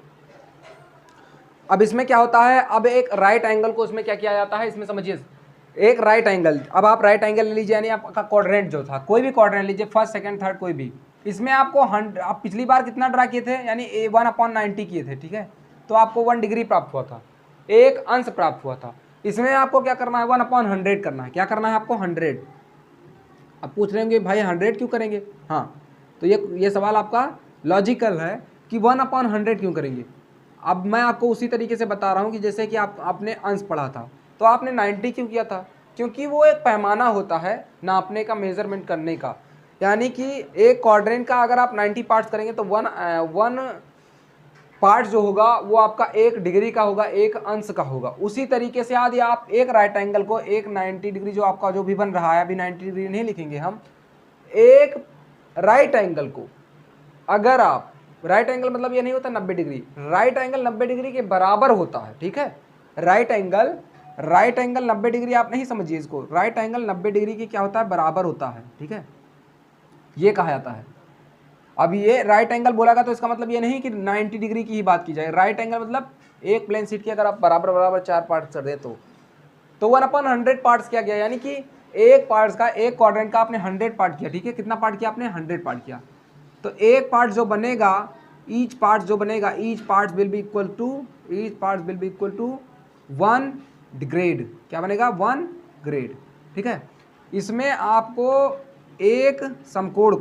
अब इसमें क्या होता है, अब एक राइट एंगल को इसमें क्या किया जाता है, इसमें समझिए एक राइट एंगल। अब आप राइट एंगल ले लीजिए, यानी आपका क्वाड्रेंट जो था, कोई भी क्वाड्रेंट लीजिए, फर्स्ट सेकंड थर्ड कोई भी, इसमें आपको आप पिछली बार कितना ड्रा किए थे, यानी 1/90 किए थे। ठीक है, तो आपको 1 डिग्री प्राप्त हुआ था, एक अंश प्राप्त हुआ था। इसमें आपको क्या करना है, 1/100 करना है। क्या करना है आपको, 100। अब पूछ रहे होंगे भाई 100 क्यों करेंगे, हाँ, तो ये सवाल आपका लॉजिकल है कि 1/100 क्यों करेंगे। अब मैं आपको उसी तरीके से बता रहा हूँ कि जैसे कि आपने अंश पढ़ा था, तो आपने 90 क्यों किया था, क्योंकि वो एक पैमाना होता है नापने का, मेजरमेंट करने का। यानी कि एक क्वाड्रेंट का अगर आप 90 पार्ट्स करेंगे तो वन पार्ट जो होगा वो आपका 1 डिग्री का होगा, एक अंश का होगा। उसी तरीके से यदि आप एक राइट एंगल को, एक 90 डिग्री जो आपका जो भी बन रहा है, अभी 90 डिग्री नहीं लिखेंगे हम, एक राइट एंगल को अगर आप, राइट एंगल मतलब ये नहीं होता 90 डिग्री, राइट एंगल 90 डिग्री के बराबर होता है। ठीक है, राइट एंगल 90 डिग्री आप नहीं समझिए इसको, राइट एंगल 90 डिग्री की क्या होता है, बराबर होता है। ठीक है, ये कहा जाता है। अब ये राइट एंगल बोला गया तो इसका मतलब ये नहीं कि 90 डिग्री की ही बात की जाए। राइट एंगल मतलब एक प्लेन शीट की अगर आप बराबर बराबर 4 पार्ट कर दे तो 1/100 पार्ट्स किया गया, यानी कि एक पार्ट्स का, एक क्वाड्रेंट का आपने 100 पार्ट किया। ठीक है, कितना पार्ट किया आपने? 100 पार्ट किया। तो एक पार्ट जो बनेगा, ईच पार्ट जो बनेगा, each part will be equal to 1 grade. क्या बनेगा? 1 ग्रेड। ठीक है, इसमें आपको एक समकोण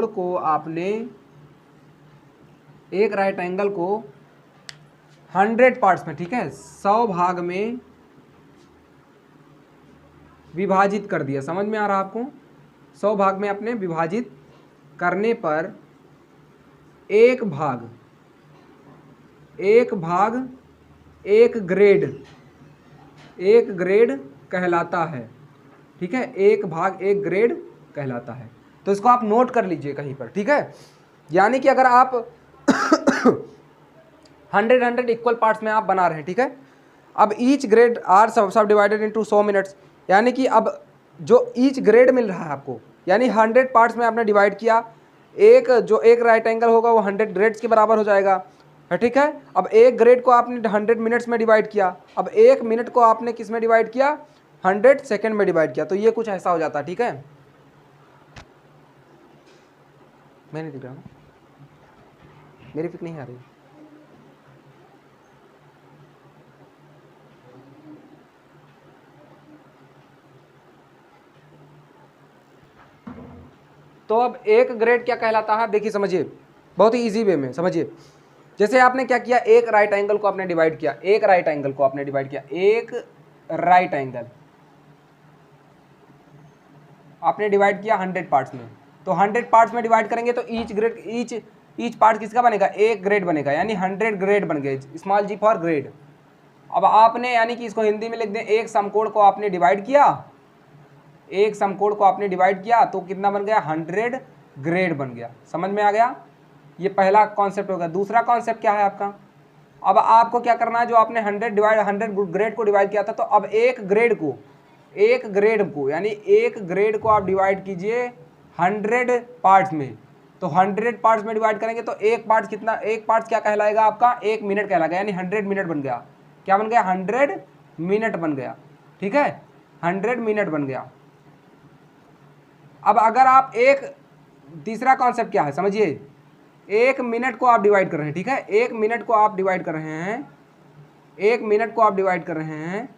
को आपने, एक राइट एंगल को 100 पार्ट्स में, ठीक है, 100 भाग में विभाजित कर दिया। समझ में आ रहा आपको? 100 भाग में आपने विभाजित करने पर एक भाग एक ग्रेड कहलाता है। ठीक है, एक भाग एक ग्रेड कहलाता है। तो इसको आप नोट कर लीजिए कहीं पर। ठीक है, यानी कि अगर आप 100 इक्वल पार्ट्स में आप बना रहे हैं, ठीक है, अब ईच ग्रेड आर सब डिवाइडेड इनटू 100 मिनट्स, यानी कि अब जो ईच ग्रेड मिल रहा है आपको, यानी 100 पार्ट्स में आपने डिवाइड किया, एक राइट एंगल होगा वो 100 ग्रेड्स के बराबर हो जाएगा। ठीक है, अब एक ग्रेड को आपने 100 मिनट्स में डिवाइड किया, अब एक मिनट को आपने किस में डिवाइड किया? 100 सेकेंड में डिवाइड किया। तो ये कुछ ऐसा हो जाता है। ठीक है, मैं नहीं दिख रहा हूँ, मेरी पिक नहीं आ रही। तो अब एक ग्रेड क्या कहलाता है? देखिए समझिए, बहुत ही इजी वे में समझिए। जैसे आपने क्या किया, एक राइट एंगल को आपने डिवाइड किया, एक राइट एंगल आपने डिवाइड किया 100 पार्ट्स में। तो 100 पार्ट्स में डिवाइड करेंगे तो ईच पार्ट किसका बनेगा? एक ग्रेड बनेगा, यानी 100 ग्रेड बन गए, स्मॉल जी फॉर ग्रेड। अब आपने, यानी कि इसको हिंदी में लिख दें, एक समकोण को आपने डिवाइड किया, तो कितना बन गया? 100 ग्रेड बन गया। समझ में आ गया? ये पहला कॉन्सेप्ट होगा। दूसरा कॉन्सेप्ट क्या है आपका? अब आपको क्या करना है, जो आपने 100 ग्रेड को डिवाइड किया था, तो अब एक ग्रेड को यानी एक ग्रेड को आप डिवाइड कीजिए 100 पार्ट्स में। तो 100 पार्ट्स में डिवाइड करेंगे तो एक पार्ट क्या कहलाएगा आपका? 1 मिनट कहलाएगा, यानी 100 मिनट बन गया। क्या बन गया? 100 मिनट बन गया। ठीक है, 100 मिनट बन गया। अब अगर आप तीसरा कॉन्सेप्ट क्या है समझिए, एक मिनट को आप डिवाइड कर रहे हैं। ठीक है, एक मिनट को आप डिवाइड कर रहे हैं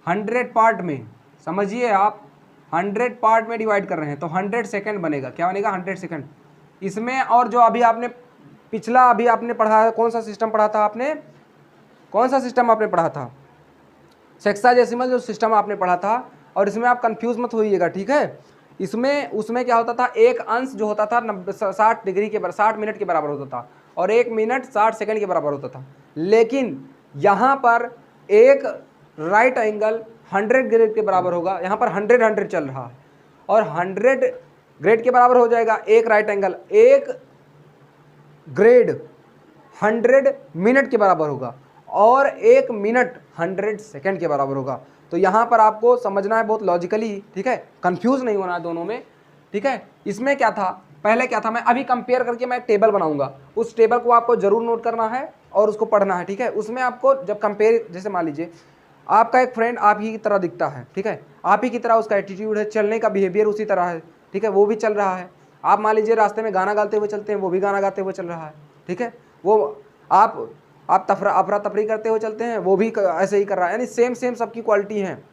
100 पार्ट में। समझिए आप, 100 पार्ट में डिवाइड कर रहे हैं तो 100 सेकंड बनेगा। क्या बनेगा? 100 सेकंड। इसमें और जो अभी आपने पढ़ा है, कौन सा सिस्टम पढ़ा था? सेक्साडेसिमल जो सिस्टम आपने पढ़ा था, और इसमें आप कंफ्यूज मत होइएगा। ठीक है, उसमें क्या होता था, एक अंश जो होता था 60 मिनट के बराबर होता था, और 1 मिनट 60 सेकंड के बराबर होता था। लेकिन यहाँ पर एक राइट एंगल 100 ग्रेड के बराबर होगा। यहाँ पर 100 चल रहा है, और 100 ग्रेड के बराबर हो जाएगा एक राइट एंगल। एक ग्रेड 100 मिनट के बराबर होगा, और 1 मिनट 100 सेकंड के बराबर होगा। तो यहाँ पर आपको समझना है बहुत लॉजिकली। ठीक है, कंफ्यूज नहीं होना है दोनों में। ठीक है, इसमें क्या था, पहले क्या था, मैं अभी कंपेयर करके मैं एक टेबल बनाऊंगा, उस टेबल को आपको जरूर नोट करना है और उसको पढ़ना है। ठीक है, उसमें आपको जब कंपेयर, जैसे मान लीजिए आपका एक फ्रेंड आप ही की तरह दिखता है। ठीक है, आप ही की तरह उसका एटीट्यूड है, चलने का बिहेवियर उसी तरह है। ठीक है, वो भी चल रहा है। आप मान लीजिए रास्ते में गाना गाते हुए चलते हैं, वो भी गाना गाते हुए चल रहा है। ठीक है, वो आप अफरा तफरी करते हुए चलते हैं, वो भी ऐसे ही कर रहा है, यानी सेम सबकी क्वालिटी है।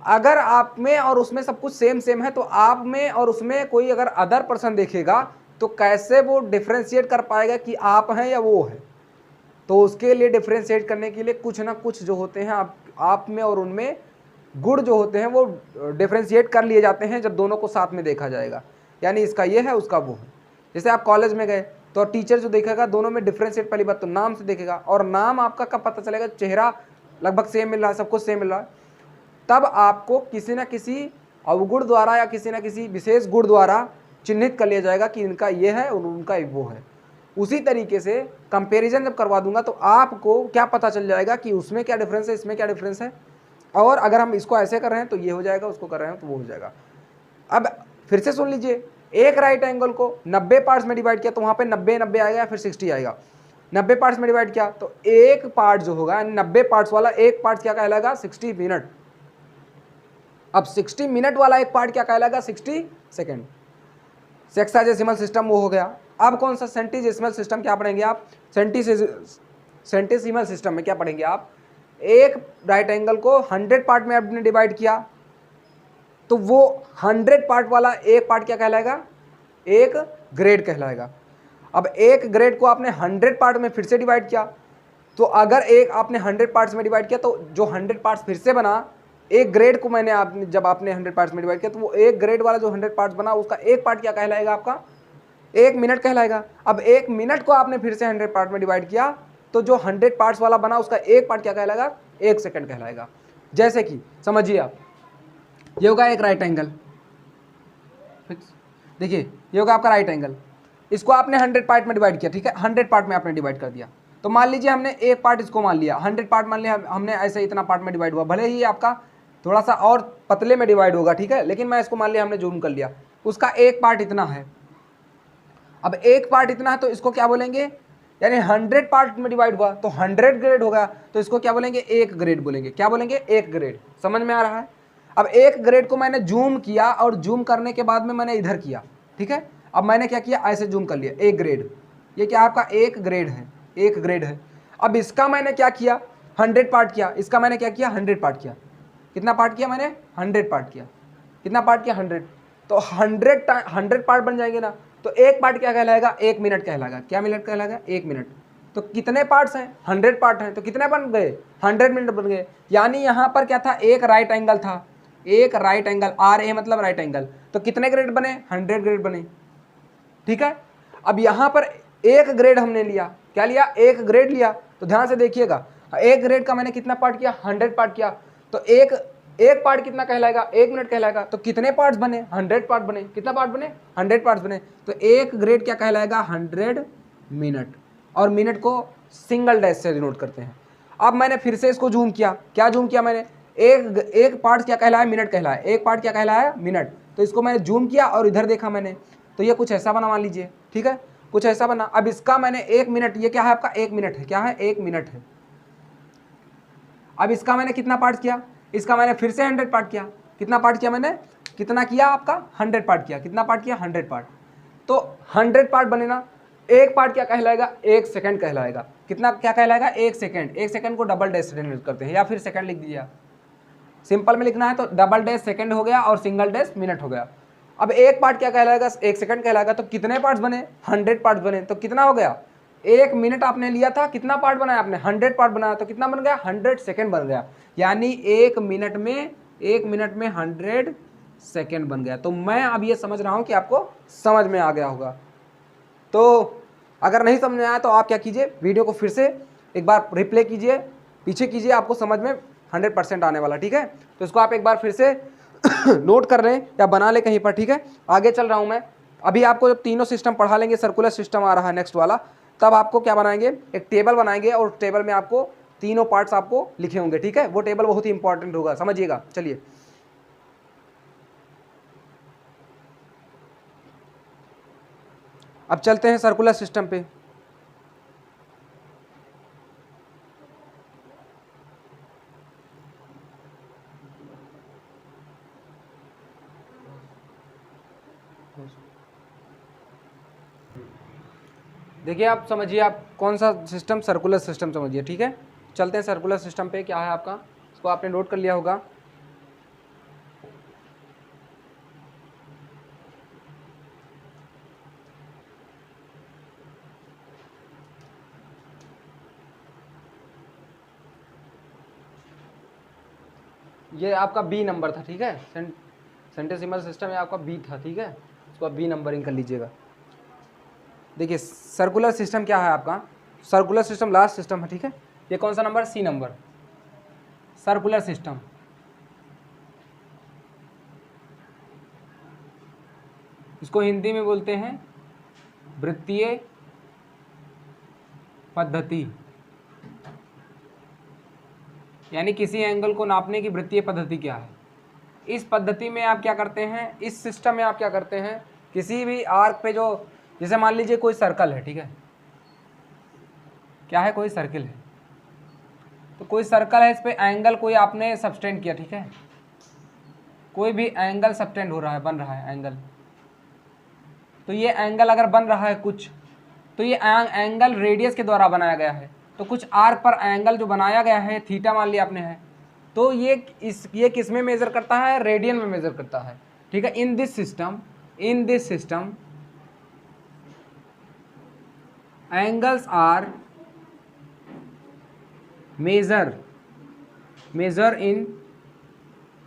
अगर आप में और उसमें सब कुछ सेम है, तो आप में और उसमें कोई अगर अदर पर्सन देखेगा तो कैसे वो डिफ्रेंशिएट कर पाएगा कि आप हैं या वो है? तो उसके लिए डिफ्रेंशिएट करने के लिए कुछ ना कुछ जो होते हैं आप में और उनमें गुण जो होते हैं वो डिफ्रेंशिएट कर लिए जाते हैं जब दोनों को साथ में देखा जाएगा। यानी इसका ये है, उसका वो है। जैसे आप कॉलेज में गए तो टीचर जो देखेगा दोनों में डिफ्रेंशिएट, पहली बात तो नाम से देखेगा, और नाम आपका कब पता चलेगा? चेहरा लगभग सेम मिल रहा है, सब कुछ सेम मिल रहा है, तब आपको किसी न किसी अवगुण द्वारा या किसी न किसी विशेष गुण द्वारा चिन्हित कर लिया जाएगा कि इनका ये है और उनका वो है। उसी तरीके से कंपैरिजन जब करवा दूंगा तो आपको क्या पता चल जाएगा कि उसमें क्या डिफरेंस है, इसमें क्या डिफरेंस है, और अगर हम इसको ऐसे कर रहे हैं तो ये हो जाएगा, उसको कर रहे हैं तो वो हो जाएगा। अब फिर से सुन लीजिए, एक राइट एंगल को 90 पार्ट्स में डिवाइड किया तो वहाँ पे 90 90 आएगा, फिर 60 आएगा। 90 पार्ट्स में डिवाइड किया तो एक पार्ट जो होगा 90 पार्ट्स वाला एक पार्ट क्या कहलाएगा, 60 मिनट। अब 60 मिनट वाला एक पार्ट क्या कहलाएगा, 60 सेकेंड। सेक्साडेसिमल सिस्टम वो हो गया। अब कौन सा सेंटीडेसिमल सिस्टम क्या पढ़ेंगे आप, सेंटीसिमल सिस्टम में क्या पढ़ेंगे आप, एक राइट एंगल को 100 पार्ट में आपने डिवाइड किया तो वो 100 पार्ट वाला एक पार्ट क्या कहलाएगा, एक ग्रेड कहलाएगा। अब एक ग्रेड को आपने 100 पार्ट में फिर से डिवाइड किया तो अगर एक आपने 100 पार्ट्स में डिवाइड किया तो जो 100 पार्ट्स फिर से बना, एक ग्रेड को मैंने आपने जब आपने 100 पार्ट्स में डिवाइड किया तो वो एक ग्रेड वाला जो 100 पार्ट्स बना उसका एक पार्ट क्या कहलाएगा, आपका एक मिनट कहलाएगा। अब एक मिनट को आपने फिर से 100 पार्ट में डिवाइड किया तो जो 100 पार्ट्स वाला बना उसका एक पार्ट क्या कहलाएगा, एक सेकंड कहलाएगा। जैसे कि समझिए आप, ये होगा एक राइट एंगल, देखिए ये होगा आपका राइट एंगल, इसको आपने 100 पार्ट में डिवाइड किया, ठीक है, 100 पार्ट में आपने डिवाइड कर दिया। तो मान लीजिए हमने एक पार्ट इसको मान लिया, 100 पार्ट मान लिया हमने, ऐसे इतना पार्ट में डिवाइड हुआ, भले ही आपका थोड़ा सा और पतले में डिवाइड होगा, ठीक है, लेकिन मैं इसको मान लिया हमने जूम कर लिया, उसका एक पार्ट इतना है। अब एक पार्ट इतना है तो इसको क्या बोलेंगे, यानी 100 पार्ट में डिवाइड हुआ तो 100 ग्रेड होगा, तो इसको क्या बोलेंगे, एक ग्रेड बोलेंगे। क्या बोलेंगे, एक ग्रेड। समझ में आ रहा है। अब एक ग्रेड को मैंने जूम किया और जूम करने के बाद में मैंने इधर किया, ठीक है, अब मैंने क्या किया, ऐसे जूम कर लिया, एक ग्रेड, ये क्या आपका एक ग्रेड है, एक ग्रेड है। अब इसका मैंने क्या किया, 100 पार्ट किया, इसका मैंने क्या किया, 100 पार्ट किया। कितना पार्ट किया मैंने, 100 पार्ट किया। कितना पार्ट किया, 100। तो 100 पार्ट बन जाएंगे ना, तो एक पार्ट क्या कहलाएगा, एक मिनट कहलाएगा। क्या मिनट कहलाएगा, एक मिनट। तो कितने पार्ट्स हैं, 100 पार्ट हैं, तो कितने बन गए, 100 मिनट बन गए। यानी यहाँ पर क्या था, एक राइट एंगल था, एक राइट एंगल, आर ए मतलब राइट एंगल, तो कितने ग्रेड बने, 100 ग्रेड बने, ठीक है। अब यहाँ पर एक ग्रेड हमने लिया, क्या लिया, एक ग्रेड लिया। तो ध्यान से देखिएगा, एक ग्रेड का मैंने कितना पार्ट किया, 100 पार्ट किया, तो एक पार्ट कितना कहलाएगा, एक मिनट कहलाएगा। तो कितने पार्ट्स बने, 100 पार्ट बने। कितना पार्ट बने, 100 पार्ट्स बने। तो एक ग्रेड क्या कहलाएगा, 100 मिनट। और मिनट को सिंगल डैश से डिनोट करते हैं। अब मैंने फिर से इसको जूम किया, क्या जूम किया मैंने, एक पार्ट क्या कहलाया, मिनट कहलाया, एक पार्ट क्या कहलाया, मिनट। तो इसको मैंने जूम किया और इधर देखा मैंने, तो ये कुछ ऐसा बना, मान लीजिए, ठीक है, कुछ ऐसा बना। अब इसका मैंने एक मिनट, ये क्या है आपका, एक मिनट है, क्या है, एक मिनट है। अब इसका मैंने कितना पार्ट किया, इसका मैंने फिर से 100 पार्ट किया। कितना पार्ट किया मैंने, कितना किया आपका, 100 पार्ट किया। कितना पार्ट किया, 100 पार्ट। तो 100 पार्ट बने ना, एक पार्ट क्या कहलाएगा, एक सेकंड कहलाएगा। कितना क्या कहलाएगा, एक सेकंड। एक सेकंड को डबल डैश से डिनोट करते हैं, या फिर सेकंड लिख दीजिए आप। सिंपल में लिखना है तो डबल डैश सेकंड हो गया और सिंगल डैश मिनट हो गया। अब एक पार्ट क्या कहलाएगा, एक सेकंड कहलाएगा। तो कितने पार्ट्स बने, 100 पार्ट्स बने। तो कितना हो गया, एक मिनट आपने लिया था, कितना पार्ट बनाया आपने, 100 पार्ट बनाया, तो कितना बन गया, 100 सेकंड बन गया। यानी एक मिनट में 100 सेकंड बन गया। तो मैं अब ये समझ रहा हूँ कि आपको समझ में आ गया होगा। तो अगर नहीं समझ में आया तो आप क्या कीजिए, वीडियो को फिर से एक बार रिप्ले कीजिए, पीछे कीजिए, आपको समझ में 100% आने वाला, ठीक है। तो इसको आप एक बार फिर से नोट कर लें या बना लें कहीं पर, ठीक है। आगे चल रहा हूँ मैं। अभी आपको जब तीनों सिस्टम पढ़ा लेंगे, सर्कुलर सिस्टम आ रहा है नेक्स्ट वाला, तब आपको क्या बनाएंगे, एक टेबल बनाएंगे और टेबल में आपको तीनों पार्ट्स आपको लिखे होंगे, ठीक है। वो टेबल बहुत ही इंपॉर्टेंट होगा, समझिएगा। चलिए अब चलते हैं सर्कुलर सिस्टम पे। देखिए आप समझिए, आप कौन सा सिस्टम, सर्कुलर सिस्टम समझिए, ठीक है। चलते हैं सर्कुलर सिस्टम पे। क्या है आपका, इसको आपने नोट कर लिया होगा। ये आपका बी नंबर था, ठीक है। सेंटेसिमल सिस्टम ये आपका बी था, ठीक है। इसको आप बी नंबरिंग कर लीजिएगा। देखिए सर्कुलर सिस्टम क्या है आपका, सर्कुलर सिस्टम लास्ट सिस्टम है, ठीक है। ये कौन सा number, C number, circular system. इसको हिंदी में बोलते हैं वृत्तीय पद्धति, यानी किसी एंगल को नापने की वृत्तीय पद्धति क्या है। इस पद्धति में आप क्या करते हैं, इस सिस्टम में आप क्या करते हैं, किसी भी आर्क पे जो, जैसे मान लीजिए कोई सर्कल है, ठीक है, क्या है, कोई सर्किल है, तो कोई सर्कल है, इस पे एंगल कोई आपने सबटेंड किया, ठीक है, कोई भी एंगल सबटेंड हो रहा है, बन रहा है एंगल, तो ये एंगल अगर बन रहा है कुछ, तो ये एंगल रेडियस के द्वारा बनाया गया है, तो कुछ आर्क पर एंगल जो बनाया गया है थीटा मान लिया आपने है, तो ये किस में मेजर करता है, रेडियन में मेजर करता है, ठीक है। In this system angles are measure in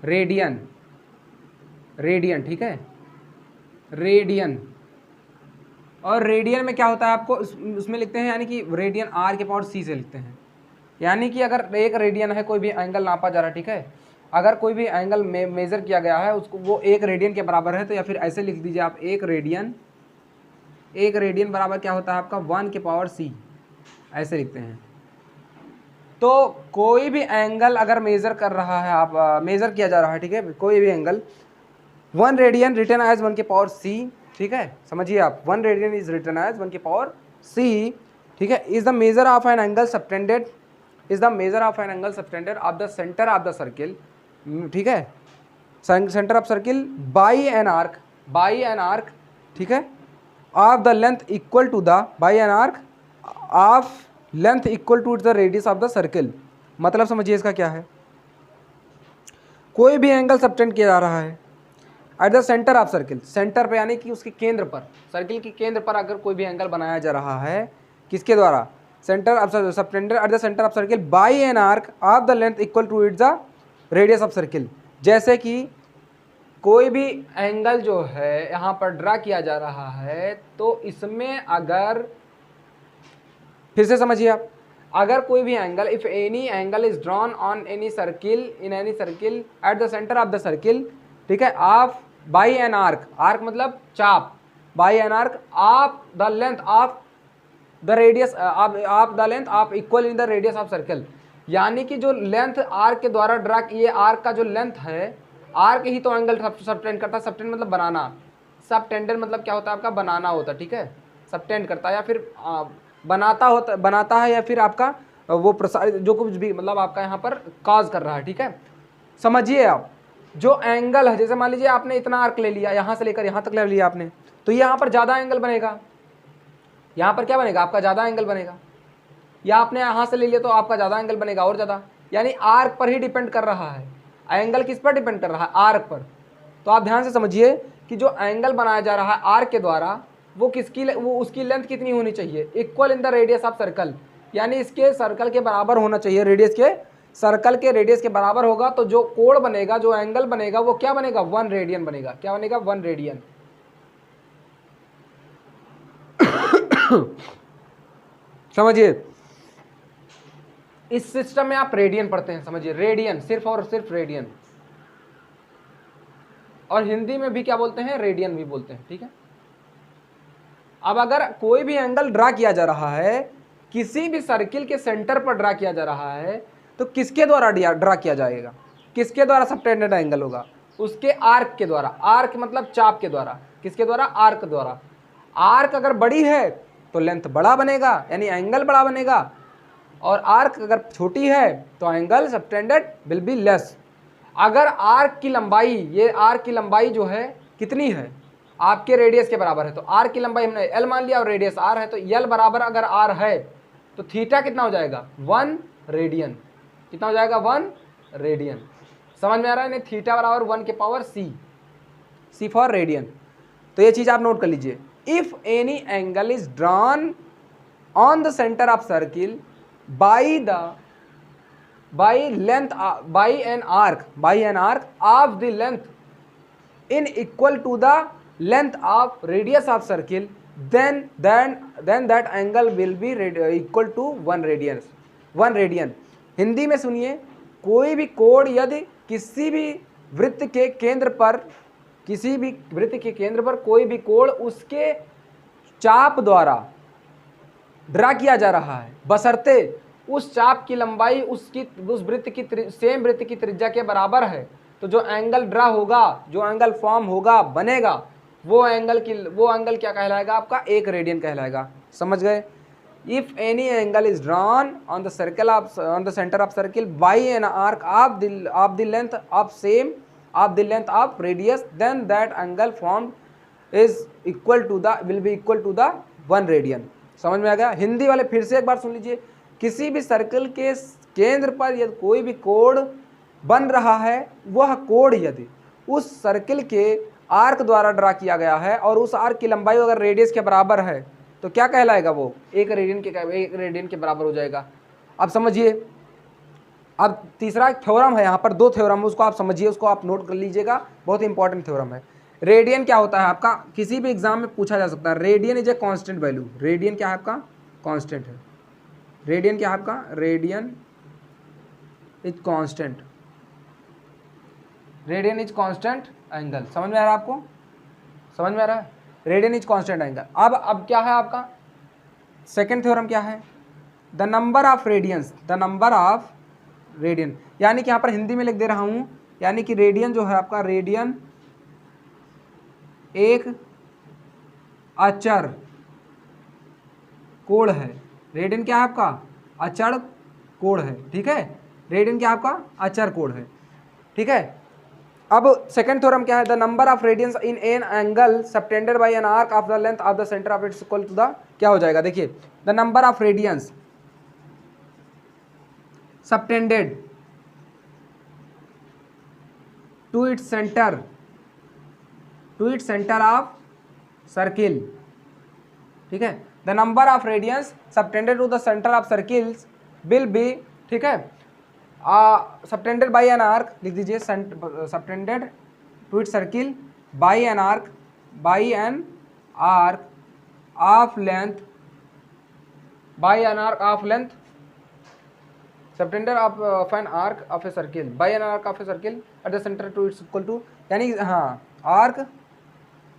radian, ठीक है, रेडियन। और रेडियन में क्या होता है आपको उसमें लिखते हैं, यानी कि रेडियन आर के पावर सी से लिखते हैं, यानी कि अगर एक रेडियन है, कोई भी एंगल नापा जा रहा है, ठीक है, अगर कोई भी एंगल मेजर किया गया है उसको, वो एक रेडियन के बराबर है, तो या फिर ऐसे लिख दीजिए आप, एक रेडियन बराबर क्या होता है आपका 1 के पावर सी, ऐसे लिखते हैं। तो कोई भी एंगल अगर मेजर कर रहा है आप, मेजर किया जा रहा है, ठीक है, कोई भी एंगल, 1 रेडियन रिटन एज 1 के पावर सी, ठीक है, समझिए आप, 1 रेडियन इज रिटन एज 1 के पावर सी, ठीक है, is the measure of an angle subtended, of the centre of the circle, ठीक है, centre of circle by an arc, ठीक है, of the length equal to the, by an arc of length equal to the radius of the circle. मतलब समझिए इसका क्या है, कोई भी एंगल सबटेंड किया जा रहा है eight the centre of circle, centre पे यानी कि उसके केंद्र पर, सर्किल के केंद्र पर अगर कोई भी एंगल बनाया जा रहा है, किसके द्वारा, centre of subtended at the centre of circle by an arc of the length equal to it the radius of circle. जैसे कि कोई भी एंगल जो है यहाँ पर ड्रा किया जा रहा है, तो इसमें अगर, फिर से समझिए आप, अगर कोई भी angle, if any angle is drawn on any circle, in any circle at the centre of the circle, ठीक है, ऑफ बाई एन आर्क, मतलब चाप, by an arc of the length of the radius of the length of equal in the radius of circle, यानी कि जो length arc के द्वारा draw, ये आर्क का जो लेंथ है, आर्क ही तो एंगल सबटेंड करता है, सबटेंड मतलब बनाना, सबटेंडेड मतलब क्या होता है आपका, बनाना होता है, ठीक है, सबटेंड करता है या फिर बनाता है, या फिर आपका वो प्रसारित, जो कुछ भी मतलब आपका यहाँ पर काज कर रहा है, ठीक है। समझिए आप, जो एंगल है, जैसे मान लीजिए आपने इतना आर्क ले लिया, यहाँ से लेकर यहाँ तक ले लिया आपने, तो यहाँ पर ज़्यादा एंगल बनेगा, यहाँ पर क्या बनेगा आपका, ज़्यादा एंगल बनेगा, या आपने यहाँ से ले लिया तो आपका ज़्यादा एंगल बनेगा और ज़्यादा, यानी आर्क पर ही डिपेंड कर रहा है, एंगल किस पर डिपेंड कर रहा है, आर्क पर। तो आप ध्यान से समझिए कि जो एंगल बनाया जा रहा है आर्क के द्वारा, वो उसकी लेंथ कितनी होनी चाहिए, equal in the radius of circle, यानी इसके सर्कल के बराबर होना चाहिए, रेडियस के, सर्कल के रेडियस के बराबर होगा, तो जो कोण बनेगा, जो एंगल बनेगा, वो क्या बनेगा, 1 रेडियन बनेगा, क्या बनेगा, 1 रेडियन। समझिए, इस सिस्टम में आप रेडियन पढ़ते हैं, समझिए, रेडियन, सिर्फ और सिर्फ रेडियन, और हिंदी में भी क्या बोलते हैं, रेडियन भी बोलते हैं, ठीक है। अब अगर कोई भी एंगल ड्रा किया जा रहा है, किसी भी सर्किल के सेंटर पर ड्रा किया जा रहा है, तो किसके द्वारा ड्रा किया जाएगा, किसके द्वारा सबटेंडेड एंगल होगा, उसके आर्क के द्वारा, आर्क मतलब चाप के द्वारा, किसके द्वारा, आर्क द्वारा। आर्क अगर बड़ी है तो लेंथ बड़ा बनेगा, यानी एंगल बड़ा बनेगा, और आर्क अगर छोटी है तो angle subtended will be less. अगर आर्क की लंबाई, ये आर्क की लंबाई जो है कितनी है, आपके रेडियस के बराबर है, तो आर्क की लंबाई हमने एल मान लिया और रेडियस आर है, तो एल बराबर अगर आर है तो थीटा कितना हो जाएगा, 1 रेडियन, कितना हो जाएगा, 1 रेडियन। समझ में आ रहा है, नहीं, थीटा बराबर 1 के पावर सी फॉर रेडियन। तो ये चीज आप नोट कर लीजिए, if any angle is drawn on the centre of circle by an arc of the length in equal to the length of radius of circle, then that angle will be equal to 1 radian। Hindi में सुनिए, कोई भी कोण यदि किसी भी वृत्त के केंद्र पर कोई भी कोण उसके चाप द्वारा ड्रा किया जा रहा है, बशर्ते उस चाप की लंबाई उस वृत्त की सेम वृत्त की त्रिज्या के बराबर है, तो जो एंगल ड्रा होगा, जो एंगल फॉर्म होगा, बनेगा, वो एंगल क्या कहलाएगा आपका, एक रेडियन कहलाएगा। समझ गए। If any angle is drawn on the circle on the centre of circle by an arc of the length of radius, then that angle formed is equal to the will be equal to the 1 radian. समझ में आ गया। हिंदी वाले फिर से एक बार सुन लीजिए। किसी भी सर्कल के केंद्र पर यदि कोई भी कोण बन रहा है, वह कोण यदि उस सर्कल के आर्क द्वारा ड्रा किया गया है और उस आर्क की लंबाई अगर रेडियस के बराबर है तो क्या कहलाएगा, वो एक रेडियन के बराबर हो जाएगा। अब समझिए। अब तीसरा थ्योरम है, यहाँ पर 2 थ्योरम, उसको आप समझिए, उसको आप नोट कर लीजिएगा, बहुत इंपॉर्टेंट थ्योरम है। रेडियन क्या होता है आपका, किसी भी एग्जाम में पूछा जा सकता है। Radian is a constant value. Radian क्या है आपका, कांस्टेंट है। रेडियन क्या है आपका, radian is constant. Radian is constant angle. समझ में आ रहा है आपको, समझ में आ रहा है। Radian is constant angle. अब क्या है आपका सेकंड थ्योरम, क्या है, the number of radians, the number of radian, यानी कि यहाँ पर हिंदी में लिख दे रहा हूँ, यानी कि रेडियन जो है आपका, रेडियन एक अचर कोण है। रेडियन क्या है आपका, अचर कोण है, ठीक है। रेडियन क्या आपका, अचर कोण है, ठीक है। अब सेकंड थ्योरम क्या है, the number of radians in an angle subtended by an arc of the length of the centre of its equal to the, क्या हो जाएगा, देखिए, the number of radians subtended to its centre of circle, ठीक है। The number of radians subtended to the centre of circles will be, ठीक है, subtended by an arc, लिख दीजिए, subtended to it circle by an arc of length, subtended of an arc of a circle by an arc of a circle at the centre to its equal to, यानी हाँ, arc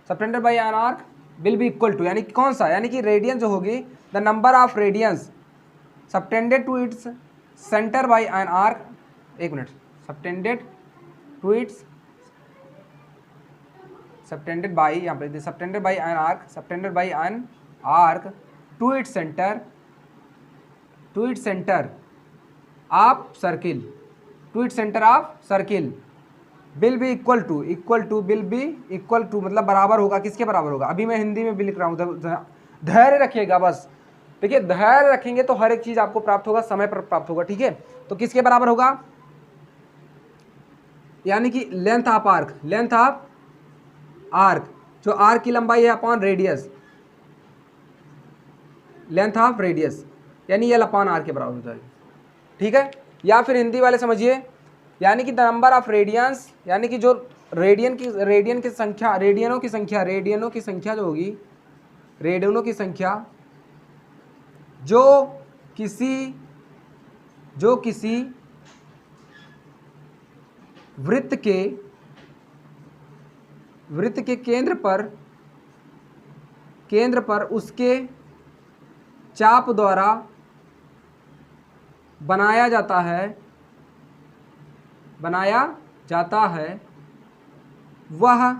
subtended by an arc will be equal to, यानी कौन सा, यानी कि radian जो होगी, the number of radians subtended to its centre by an arc, एक मिनट, सबटेंडेड बाई, यहाँ पे subtended by an arc to its centre of circle, will be equal to मतलब बराबर होगा, किसके बराबर होगा, अभी मैं हिंदी में भी लिख रहा हूँ, धैर्य रखिएगा बस। देखिए, धैर्य रखेंगे तो हर एक चीज आपको प्राप्त होगा, समय पर प्राप्त होगा, ठीक है। तो किसके बराबर होगा, यानी कि लेंथ ऑफ आर्क, जो आर्क की लंबाई है upon radius, length of radius, यानी एल अपॉन आर के बराबर हो जाएगी, ठीक है। या फिर हिंदी वाले समझिए, यानी कि द नंबर ऑफ रेडियंस, यानी कि जो रेडियनों की संख्या जो होगी, रेडियनों की संख्या जो किसी वृत्त के केंद्र पर उसके चाप द्वारा बनाया जाता है, वह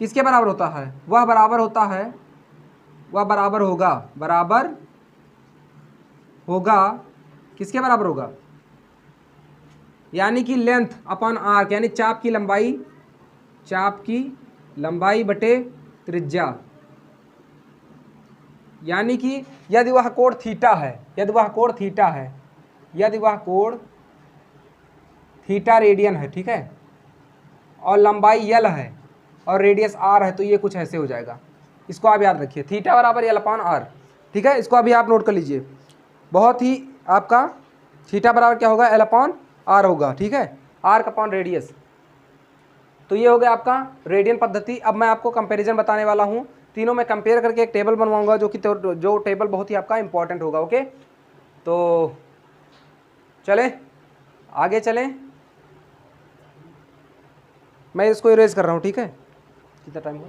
किसके बराबर होता है, वह बराबर होगा किसके बराबर होगा, यानी कि लेंथ अपॉन आर्क, यानी चाप की लंबाई बटे त्रिज्या, यानी कि यदि वह कोण थीटा रेडियन है, ठीक है, और लंबाई यल है और रेडियस आर है, तो ये कुछ ऐसे हो जाएगा। इसको आप याद रखिए, थीटा बराबर यल अपॉन आर, ठीक है। इसको अभी आप नोट कर लीजिए, बहुत ही आपका थीटा बराबर क्या होगा, एल अपॉन आर होगा, ठीक है, आर्क अपॉन रेडियस। तो ये हो गया आपका रेडियन पद्धति। अब मैं आपको कंपैरिजन बताने वाला हूँ, तीनों में कंपेयर करके एक टेबल बनवाऊंगा, जो टेबल बहुत ही आपका इंपॉर्टेंट होगा, ओके। तो चलें आगे चलें, मैं इसको इरेज कर रहा हूँ, ठीक है। कितना टाइम हुआ,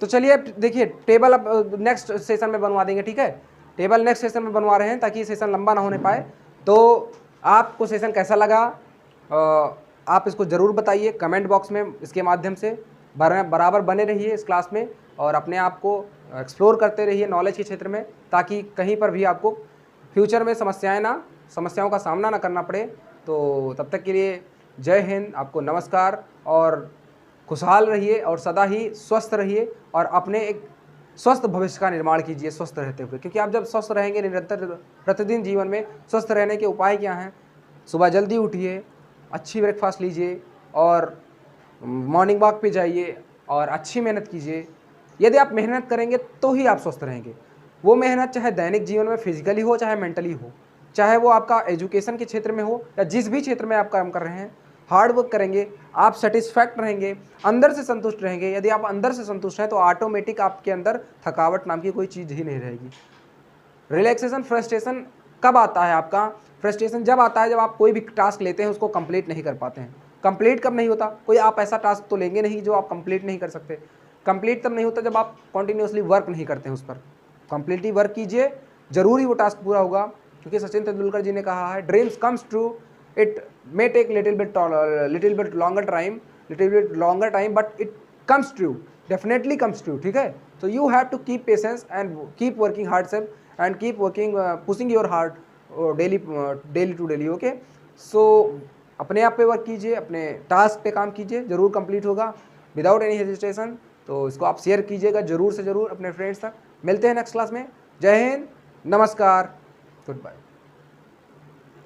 तो चलिए देखिए टेबल अब नेक्स्ट सेशन में बनवा देंगे, ठीक है। टेबल नेक्स्ट सेशन में बनवा रहे हैं ताकि सेशन लंबा ना होने पाए। तो आपको सेशन कैसा लगा आप इसको ज़रूर बताइए कमेंट बॉक्स में। इसके माध्यम से बराबर बने रहिए इस क्लास में और अपने आप को एक्सप्लोर करते रहिए नॉलेज के क्षेत्र में, ताकि कहीं पर भी आपको फ्यूचर में समस्याओं का सामना ना करना पड़े। तो तब तक के लिए जय हिंद, आपको नमस्कार और खुशहाल रहिए और सदा ही स्वस्थ रहिए और अपने एक स्वस्थ भविष्य का निर्माण कीजिए स्वस्थ रहते हुए, क्योंकि आप जब स्वस्थ रहेंगे निरंतर प्रतिदिन जीवन में स्वस्थ रहने के उपाय क्या हैं? सुबह जल्दी उठिए, अच्छी ब्रेकफास्ट लीजिए और मॉर्निंग वॉक पे जाइए और अच्छी मेहनत कीजिए। यदि आप मेहनत करेंगे तो ही आप स्वस्थ रहेंगे। वो मेहनत चाहे दैनिक जीवन में फिजिकली हो चाहे मेंटली हो, चाहे वो आपका एजुकेशन के क्षेत्र में हो या जिस भी क्षेत्र में आप काम कर रहे हैं, हार्ड वर्क करेंगे, आप सेटिस्फैक्ट रहेंगे, अंदर से संतुष्ट रहेंगे। यदि आप अंदर से संतुष्ट हैं तो ऑटोमेटिक आपके अंदर थकावट नाम की कोई चीज़ ही नहीं रहेगी। रिलैक्सेशन फ्रस्ट्रेशन कब आता है? आपका फ्रस्ट्रेशन जब आता है जब आप कोई भी टास्क लेते हैं उसको कंप्लीट नहीं कर पाते हैं। कंप्लीट कब नहीं होता? कोई आप ऐसा टास्क तो लेंगे नहीं जो आप कंप्लीट नहीं कर सकते। कंप्लीट तब नहीं होता जब आप कंटिन्यूसली वर्क नहीं करते हैं उस पर। कंप्लीटली वर्क कीजिए, जरूरी वो टास्क पूरा होगा, क्योंकि सचिन तेंदुलकर जी ने कहा है dreams comes true, it may take little bit longer time but it comes true, definitely comes true, ठीक है। तो you have to keep patience and keep working hard self and keep working pushing your heart daily to daily, okay. So अपने आप पे work कीजिए, अपने task पे काम कीजिए, ज़रूर कंप्लीट होगा विदाउट एनी हेजिटेशन। तो इसको आप शेयर कीजिएगा ज़रूर से ज़रूर अपने फ्रेंड्स तक। मिलते हैं नेक्स्ट क्लास में। जय हिंद, नमस्कार, गुड बाय।